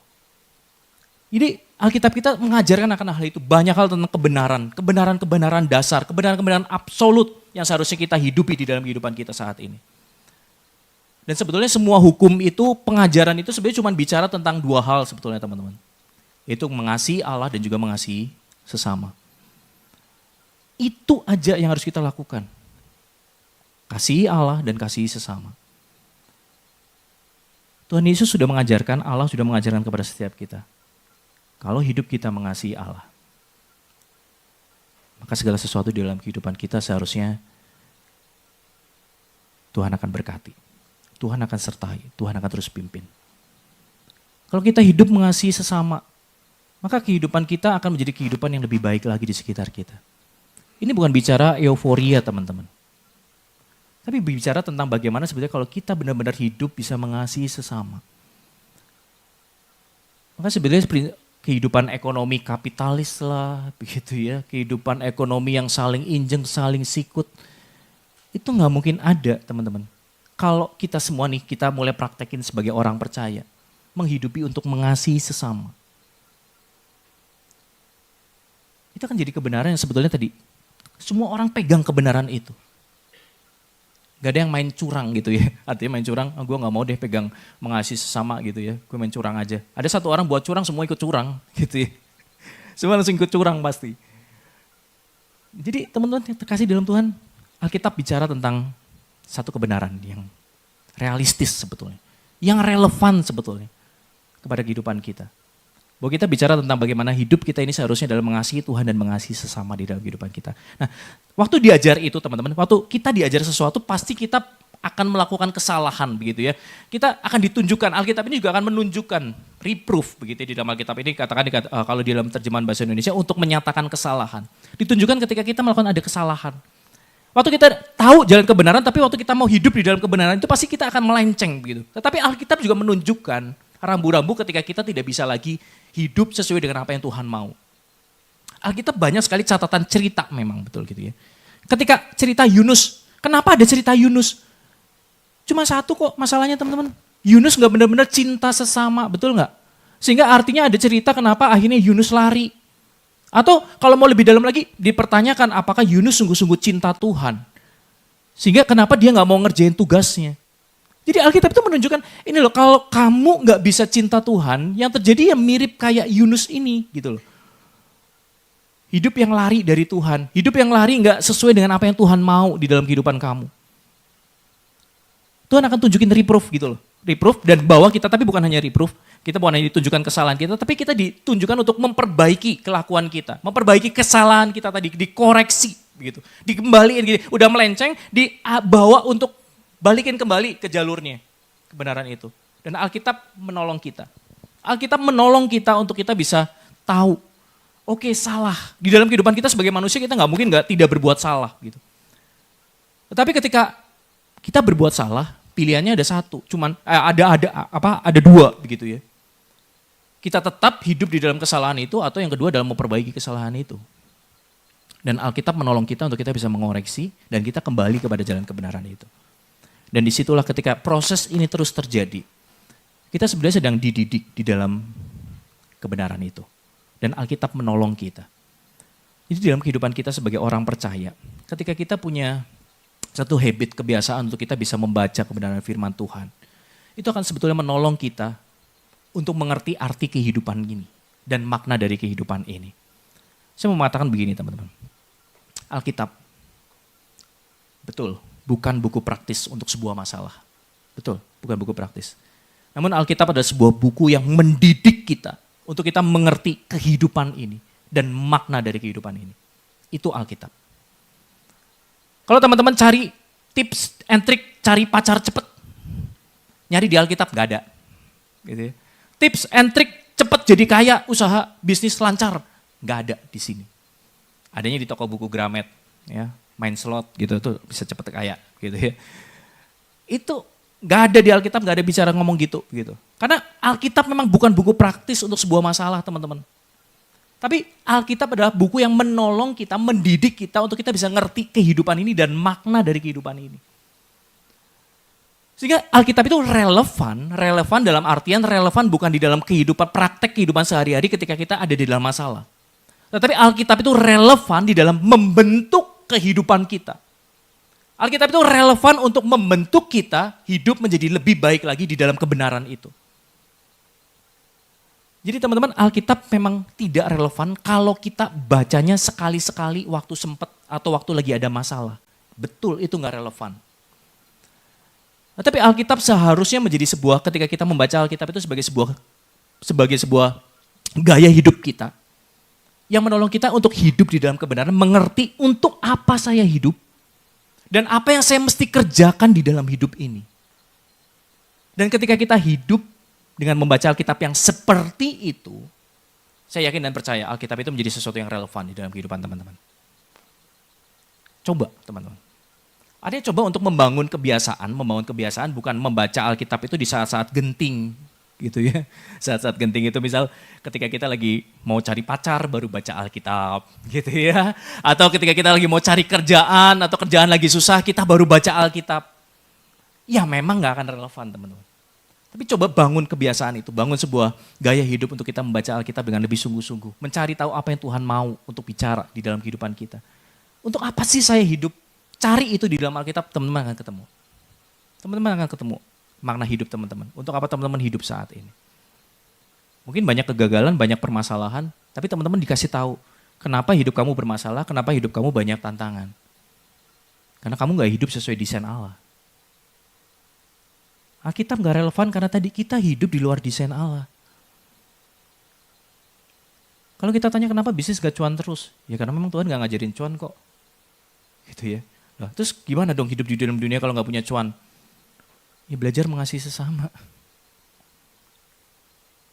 Jadi Alkitab kita mengajarkan akan hal itu. Banyak hal tentang kebenaran. Kebenaran-kebenaran dasar. Kebenaran-kebenaran absolut yang seharusnya kita hidupi di dalam kehidupan kita saat ini. Dan sebetulnya semua hukum itu, pengajaran itu sebenarnya cuma bicara tentang 2 hal sebetulnya teman-teman. Yaitu mengasihi Allah dan juga mengasihi sesama. Itu aja yang harus kita lakukan. Kasihi Allah dan kasihi sesama. Tuhan Yesus sudah mengajarkan, Allah sudah mengajarkan kepada setiap kita. Kalau hidup kita mengasihi Allah, maka segala sesuatu di dalam kehidupan kita seharusnya Tuhan akan berkati. Tuhan akan sertai, Tuhan akan terus pimpin. Kalau kita hidup mengasihi sesama, maka kehidupan kita akan menjadi kehidupan yang lebih baik lagi di sekitar kita. Ini bukan bicara euforia teman-teman. Tapi bicara tentang bagaimana sebetulnya kalau kita benar-benar hidup bisa mengasihi sesama. Maka sebetulnya kehidupan ekonomi kapitalis lah, begitu ya. Kehidupan ekonomi yang saling injeng, saling sikut. Itu gak mungkin ada teman-teman. Kalau kita semua nih, kita mulai praktekin sebagai orang percaya. Menghidupi untuk mengasihi sesama. Itu akan jadi kebenaran yang sebetulnya tadi. Semua orang pegang kebenaran itu. Gak ada yang main curang gitu ya. Artinya main curang, gue gak mau deh pegang mengasihi sesama gitu ya. Gue main curang aja. Ada satu orang buat curang, semua ikut curang gitu ya. Semua langsung ikut curang pasti. Jadi teman-teman yang terkasih dalam Tuhan, Alkitab bicara tentang satu kebenaran yang realistis sebetulnya. Yang relevan sebetulnya kepada kehidupan kita. Bahwa kita bicara tentang bagaimana hidup kita ini seharusnya dalam mengasihi Tuhan dan mengasihi sesama di dalam kehidupan kita. Nah, waktu diajar itu teman-teman, waktu kita diajar sesuatu pasti kita akan melakukan kesalahan begitu ya. Kita akan ditunjukkan, Alkitab ini juga akan menunjukkan reproof begitu ya, di dalam Alkitab ini katakan kalau di dalam terjemahan bahasa Indonesia untuk menyatakan kesalahan. Ditunjukkan ketika kita melakukan ada kesalahan. Waktu kita tahu jalan kebenaran tapi waktu kita mau hidup di dalam kebenaran itu pasti kita akan melenceng begitu. Tetapi Alkitab juga menunjukkan rambu-rambu ketika kita tidak bisa lagi hidup sesuai dengan apa yang Tuhan mau. Alkitab banyak sekali catatan cerita memang betul gitu ya. Ketika cerita Yunus, kenapa ada cerita Yunus? Cuma satu kok masalahnya teman-teman. Yunus gak benar-benar cinta sesama, betul gak? Sehingga artinya ada cerita kenapa akhirnya Yunus lari. Atau kalau mau lebih dalam lagi dipertanyakan apakah Yunus sungguh-sungguh cinta Tuhan. Sehingga kenapa dia gak mau ngerjain tugasnya. Jadi Alkitab itu menunjukkan, ini loh kalau kamu gak bisa cinta Tuhan, yang terjadi ya mirip kayak Yunus ini gitu loh. Hidup yang lari dari Tuhan, hidup yang lari gak sesuai dengan apa yang Tuhan mau di dalam kehidupan kamu. Tuhan akan tunjukin reproof gitu loh. Reproof dan bawa kita, tapi bukan hanya reproof, kita bukan hanya ditunjukkan kesalahan kita, tapi kita ditunjukkan untuk memperbaiki kelakuan kita. Memperbaiki kesalahan kita tadi, dikoreksi begitu. Dikembaliin gitu, udah melenceng, dibawa untuk balikin kembali ke jalurnya, kebenaran itu. Dan Alkitab menolong kita. Alkitab menolong kita untuk kita bisa tahu, oke, salah. Di dalam kehidupan kita sebagai manusia kita nggak mungkin tidak berbuat salah gitu. Tetapi ketika kita berbuat salah, pilihannya ada satu, ada 2 begitu ya. kita tetap hidup di dalam kesalahan itu, atau yang kedua dalam memperbaiki kesalahan itu. Dan Alkitab menolong kita untuk kita bisa mengoreksi dan kita kembali kepada jalan kebenaran itu. Dan disitulah ketika proses ini terus terjadi, kita sebenarnya sedang dididik di dalam kebenaran itu. Dan Alkitab menolong kita. Jadi dalam kehidupan kita sebagai orang percaya, ketika kita punya satu habit, kebiasaan untuk kita bisa membaca kebenaran firman Tuhan, itu akan sebetulnya menolong kita untuk mengerti arti kehidupan ini dan makna dari kehidupan ini. Saya mau mengatakan begini teman-teman, Alkitab, betul, bukan buku praktis untuk sebuah masalah. Betul, bukan buku praktis. Namun Alkitab adalah sebuah buku yang mendidik kita untuk kita mengerti kehidupan ini dan makna dari kehidupan ini. Itu Alkitab. Kalau teman-teman cari tips and trick, cari pacar cepet, nyari di Alkitab gak ada. Gitu ya. Tips and trick cepet jadi kaya, usaha, bisnis lancar, gak ada di sini. Adanya di toko buku Gramet, ya, main slot gitu tuh bisa cepet kaya, gitu ya. Itu gak ada di Alkitab, gak ada bicara ngomong gitu. Karena Alkitab memang bukan buku praktis untuk sebuah masalah, teman-teman. Tapi Alkitab adalah buku yang menolong kita, mendidik kita untuk kita bisa ngerti kehidupan ini dan makna dari kehidupan ini. Sehingga Alkitab itu relevan dalam artian relevan bukan di dalam kehidupan, praktek kehidupan sehari-hari ketika kita ada di dalam masalah. Tetapi Alkitab itu relevan di dalam membentuk kehidupan kita. Alkitab itu relevan untuk membentuk kita hidup menjadi lebih baik lagi di dalam kebenaran itu. Jadi teman-teman, Alkitab memang tidak relevan kalau kita bacanya sekali-sekali waktu sempat atau waktu lagi ada masalah. Betul, itu nggak relevan. Tapi Alkitab seharusnya menjadi sebuah, ketika kita membaca Alkitab itu sebagai sebuah gaya hidup kita. Yang menolong kita untuk hidup di dalam kebenaran, mengerti untuk apa saya hidup, dan apa yang saya mesti kerjakan di dalam hidup ini. Dan ketika kita hidup dengan membaca Alkitab yang seperti itu, saya yakin dan percaya Alkitab itu menjadi sesuatu yang relevan di dalam kehidupan teman-teman. Coba teman-teman. Artinya coba untuk membangun kebiasaan bukan membaca Alkitab itu di saat-saat genting. Gitu ya, saat-saat genting itu misal ketika kita lagi mau cari pacar baru baca Alkitab gitu ya, atau ketika kita lagi mau cari kerjaan atau kerjaan lagi susah kita baru baca Alkitab. Ya memang gak akan relevan teman-teman. Tapi coba bangun kebiasaan itu, bangun sebuah gaya hidup untuk kita membaca Alkitab dengan lebih sungguh-sungguh, mencari tahu apa yang Tuhan mau untuk bicara di dalam kehidupan kita. Untuk apa sih saya hidup? Cari itu di dalam Alkitab, teman-teman akan ketemu. Teman-teman akan ketemu makna hidup teman-teman. Untuk apa teman-teman hidup saat ini. Mungkin banyak kegagalan, banyak permasalahan, tapi teman-teman dikasih tahu kenapa hidup kamu bermasalah, kenapa hidup kamu banyak tantangan. Karena kamu gak hidup sesuai desain Allah. Alkitab gak relevan karena tadi kita hidup di luar desain Allah. Kalau kita tanya kenapa bisnis gak cuan terus, ya karena memang Tuhan gak ngajarin cuan kok. Gitu ya. Nah, terus gimana dong hidup di dalam dunia kalau gak punya cuan? Ya belajar mengasihi sesama.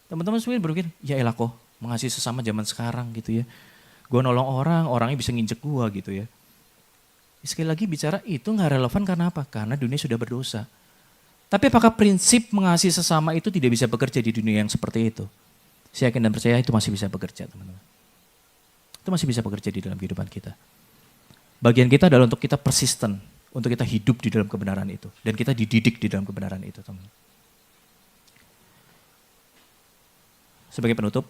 Teman-teman semua berpikir, ya elah kok mengasihi sesama zaman sekarang gitu ya. Gue nolong orang, orangnya bisa nginjek gue gitu ya. Sekali lagi bicara itu gak relevan karena apa? Karena dunia sudah berdosa. Tapi apakah prinsip mengasihi sesama itu tidak bisa bekerja di dunia yang seperti itu? Saya yakin dan percaya itu masih bisa bekerja teman-teman. Itu masih bisa bekerja di dalam kehidupan kita. Bagian kita adalah untuk kita persisten. Untuk kita hidup di dalam kebenaran itu. Dan kita dididik di dalam kebenaran itu, teman. Sebagai penutup,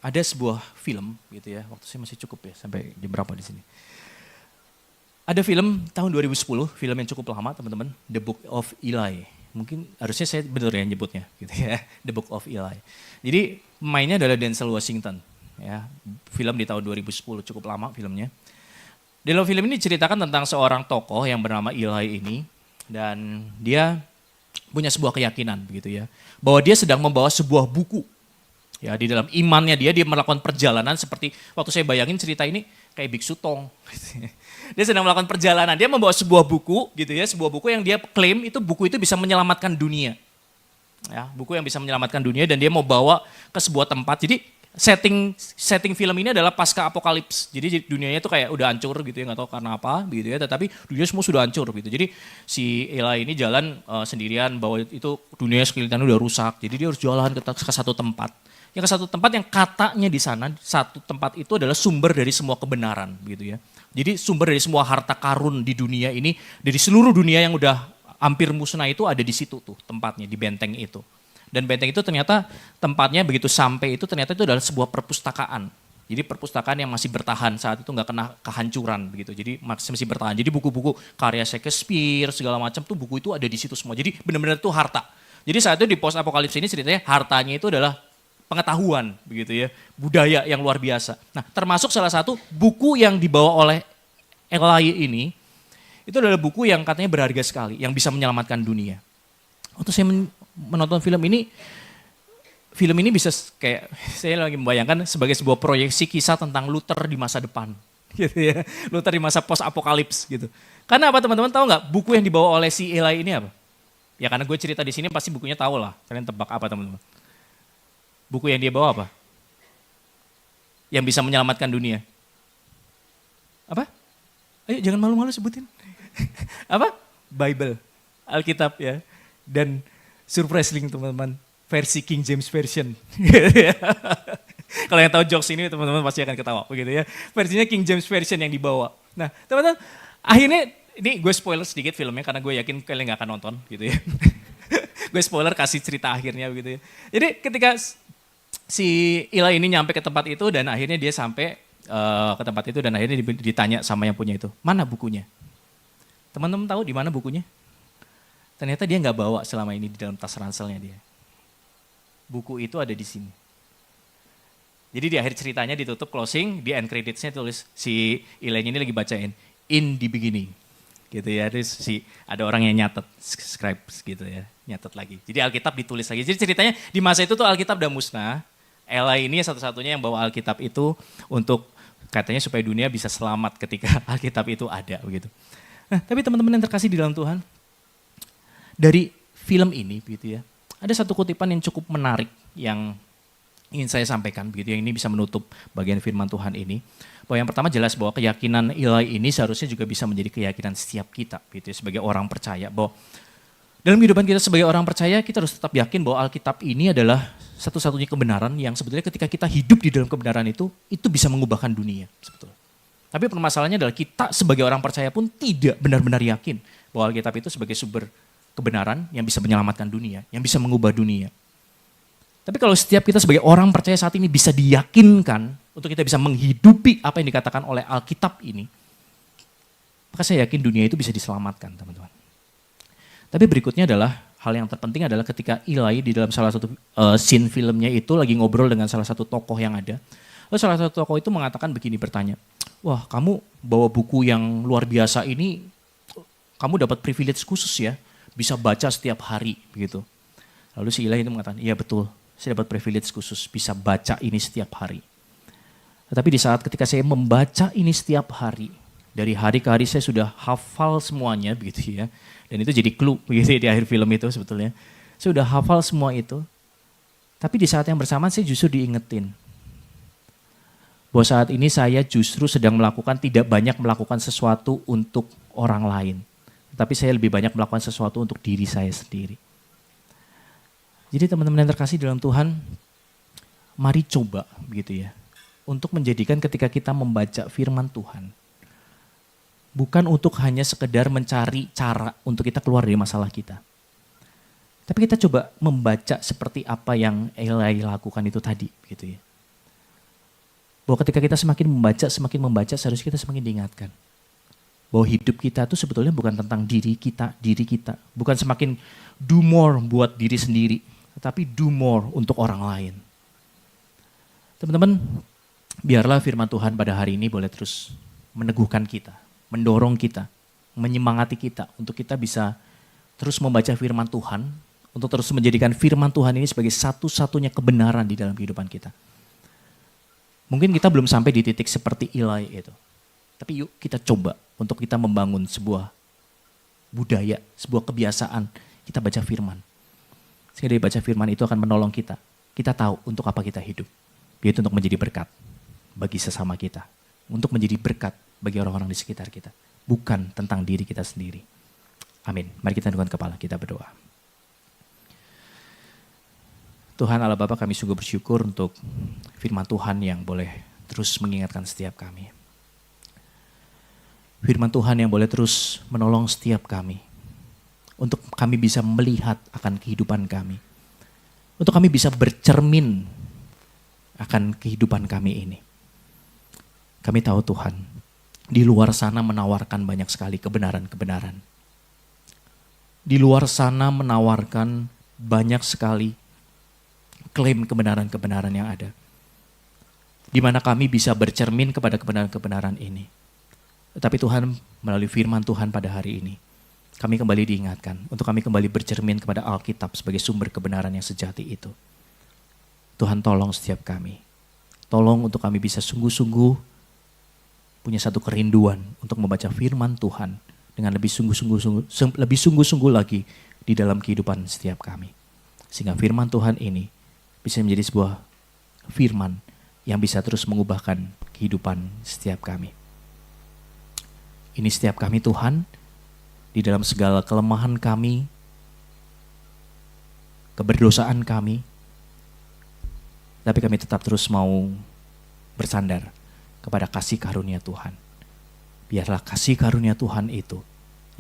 ada sebuah film gitu ya, waktu saya masih cukup ya, sampai jam berapa di sini. Ada film tahun 2010, film yang cukup lama teman-teman, The Book of Eli. Mungkin harusnya saya benar ya nyebutnya gitu ya, The Book of Eli. Jadi pemainnya adalah Denzel Washington. Ya, film di tahun 2010, cukup lama filmnya. Di dalam film ini ceritakan tentang seorang tokoh yang bernama Eli ini, dan dia punya sebuah keyakinan begitu ya, bahwa dia sedang membawa sebuah buku. Ya, di dalam imannya dia melakukan perjalanan seperti waktu saya bayangin cerita ini kayak Biksu Tong. Dia sedang melakukan perjalanan, dia membawa sebuah buku gitu ya, sebuah buku yang dia klaim itu buku itu bisa menyelamatkan dunia. Ya, buku yang bisa menyelamatkan dunia dan dia mau bawa ke sebuah tempat. Jadi setting film ini adalah pasca apokalips. Jadi dunianya itu kayak udah hancur gitu ya, nggak tahu karena apa gitu ya. Tetapi dunia semua sudah hancur gitu. Jadi si Ella ini jalan sendirian bahwa itu dunia sekelilingnya udah rusak. Jadi dia harus jalan ke satu tempat. Yang ke satu tempat yang katanya di sana satu tempat itu adalah sumber dari semua kebenaran gitu ya. Jadi sumber dari semua harta karun di dunia ini, dari seluruh dunia yang udah hampir musnah itu ada di situ tuh tempatnya, di benteng itu. Dan benteng itu ternyata tempatnya begitu sampai itu ternyata itu adalah sebuah perpustakaan. Jadi perpustakaan yang masih bertahan saat itu nggak kena kehancuran begitu. Jadi masih bertahan. Jadi buku-buku karya Shakespeare segala macam tuh buku itu ada di situ semua. Jadi benar-benar itu harta. Jadi saat itu di post apokalips ini ceritanya hartanya itu adalah pengetahuan begitu ya, budaya yang luar biasa. Nah, termasuk salah satu buku yang dibawa oleh Eli ini itu adalah buku yang katanya berharga sekali, yang bisa menyelamatkan dunia. Waktu saya menonton film ini bisa kayak saya lagi membayangkan sebagai sebuah proyeksi kisah tentang Luther di masa depan, gitu ya. Luther di masa post apokalips gitu. Karena apa teman-teman tahu nggak buku yang dibawa oleh si Eli ini apa? Ya karena gue cerita di sini pasti bukunya tahu lah. Kalian tebak apa teman-teman? Buku yang dia bawa apa? Yang bisa menyelamatkan dunia. Apa? Ayo jangan malu-malu sebutin. Apa? Bible, Alkitab ya. Dan surprise link teman-teman, versi King James Version. Kalau yang tahu jokes ini teman-teman pasti akan ketawa begitu ya. Versinya King James Version yang dibawa. Nah teman-teman, akhirnya ini gue spoiler sedikit filmnya karena gue yakin kalian gak akan nonton gitu ya. Gue spoiler kasih cerita akhirnya begitu ya. Jadi ketika si Ila ini nyampe ke tempat itu dan akhirnya dia sampai ke tempat itu dan akhirnya ditanya sama yang punya itu, mana bukunya? Teman-teman tahu di mana bukunya? Ternyata dia nggak bawa selama ini di dalam tas ranselnya dia. Buku itu ada di sini. Jadi di akhir ceritanya ditutup closing, di end creditsnya tulis si Ilenya ini lagi bacain in the beginning, gitu ya. Terus ada orang yang nyatet scribes gitu ya, nyatet lagi. Jadi Alkitab ditulis lagi. Jadi ceritanya di masa itu tuh Alkitab udah musnah. Ella ini satu-satunya yang bawa Alkitab itu untuk katanya supaya dunia bisa selamat ketika Alkitab itu ada begitu. Nah, tapi teman-teman yang terkasih di dalam Tuhan, dari film ini begitu ya, ada satu kutipan yang cukup menarik yang ingin saya sampaikan begitu ya, ini bisa menutup bagian firman Tuhan ini. Bahwa yang pertama jelas bahwa keyakinan Eli ini seharusnya juga bisa menjadi keyakinan setiap kita gitu ya, sebagai orang percaya. Bahwa dalam kehidupan kita sebagai orang percaya kita harus tetap yakin bahwa Alkitab ini adalah satu-satunya kebenaran yang sebetulnya ketika kita hidup di dalam kebenaran itu bisa mengubahkan dunia sebetulnya. Tapi permasalahannya adalah kita sebagai orang percaya pun tidak benar-benar yakin bahwa Alkitab itu sebagai sumber kebenaran yang bisa menyelamatkan dunia, yang bisa mengubah dunia. Tapi kalau setiap kita sebagai orang percaya saat ini bisa diyakinkan untuk kita bisa menghidupi apa yang dikatakan oleh Alkitab ini, maka saya yakin dunia itu bisa diselamatkan teman-teman. Tapi berikutnya adalah, hal yang terpenting adalah ketika Eli di dalam salah satu scene filmnya itu lagi ngobrol dengan salah satu tokoh yang ada. Lalu salah satu tokoh itu mengatakan begini, bertanya, wah kamu bawa buku yang luar biasa ini, kamu dapat privilege khusus ya, bisa baca setiap hari begitu. Lalu si Eli itu mengatakan, iya betul, saya dapat privilege khusus, bisa baca ini setiap hari. Tetapi di saat ketika saya membaca ini setiap hari, dari hari ke hari saya sudah hafal semuanya begitu ya. Dan itu jadi clue begitu ya, di akhir film itu sebetulnya. Saya sudah hafal semua itu. Tapi di saat yang bersamaan saya justru diingetin. Bahwa saat ini saya justru sedang tidak banyak melakukan sesuatu untuk orang lain. Tapi saya lebih banyak melakukan sesuatu untuk diri saya sendiri. Jadi teman-teman yang terkasih dalam Tuhan, mari coba begitu ya. Untuk menjadikan ketika kita membaca firman Tuhan, bukan untuk hanya sekedar mencari cara untuk kita keluar dari masalah kita. Tapi kita coba membaca seperti apa yang Eli lakukan itu tadi gitu ya. Bahwa ketika kita semakin membaca, seharusnya kita semakin diingatkan. Bahwa hidup kita itu sebetulnya bukan tentang diri kita. Bukan semakin do more buat diri sendiri, tetapi do more untuk orang lain. Teman-teman, biarlah firman Tuhan pada hari ini boleh terus meneguhkan kita, mendorong kita, menyemangati kita untuk kita bisa terus membaca firman Tuhan, untuk terus menjadikan firman Tuhan ini sebagai satu-satunya kebenaran di dalam kehidupan kita. Mungkin kita belum sampai di titik seperti Eli itu. Tapi yuk kita coba untuk kita membangun sebuah budaya, sebuah kebiasaan, kita baca firman. Sehingga dari baca firman itu akan menolong kita. Kita tahu untuk apa kita hidup. Yaitu untuk menjadi berkat bagi sesama kita. Untuk menjadi berkat bagi orang-orang di sekitar kita. Bukan tentang diri kita sendiri. Amin. Mari kita tundukkan kepala, kita berdoa. Tuhan Allah Bapa, kami sungguh bersyukur untuk firman Tuhan yang boleh terus mengingatkan setiap kami. Firman Tuhan yang boleh terus menolong setiap kami. Untuk kami bisa melihat akan kehidupan kami. Untuk kami bisa bercermin akan kehidupan kami ini. Kami tahu Tuhan, di luar sana menawarkan banyak sekali kebenaran-kebenaran. Di luar sana menawarkan banyak sekali klaim kebenaran-kebenaran yang ada. Di mana kami bisa bercermin kepada kebenaran-kebenaran ini. Tetapi Tuhan, melalui firman Tuhan pada hari ini, kami kembali diingatkan untuk kami kembali bercermin kepada Alkitab sebagai sumber kebenaran yang sejati itu. Tuhan tolong setiap kami. Tolong untuk kami bisa sungguh-sungguh punya satu kerinduan untuk membaca firman Tuhan dengan lebih sungguh-sungguh lagi di dalam kehidupan setiap kami. Sehingga firman Tuhan ini bisa menjadi sebuah firman yang bisa terus mengubahkan kehidupan setiap kami. Ini setiap kami Tuhan, di dalam segala kelemahan kami, keberdosaan kami, tapi kami tetap terus mau bersandar kepada kasih karunia Tuhan. Biarlah kasih karunia Tuhan itu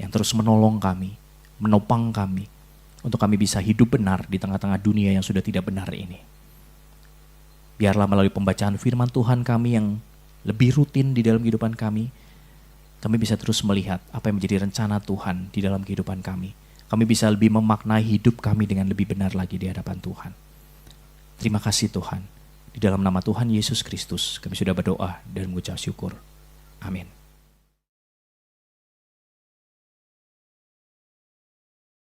yang terus menolong kami, menopang kami, untuk kami bisa hidup benar di tengah-tengah dunia yang sudah tidak benar ini. Biarlah melalui pembacaan firman Tuhan kami yang lebih rutin di dalam kehidupan kami bisa terus melihat apa yang menjadi rencana Tuhan di dalam kehidupan kami. Kami bisa lebih memaknai hidup kami dengan lebih benar lagi di hadapan Tuhan. Terima kasih Tuhan. Di dalam nama Tuhan Yesus Kristus kami sudah berdoa dan mengucap syukur. Amin.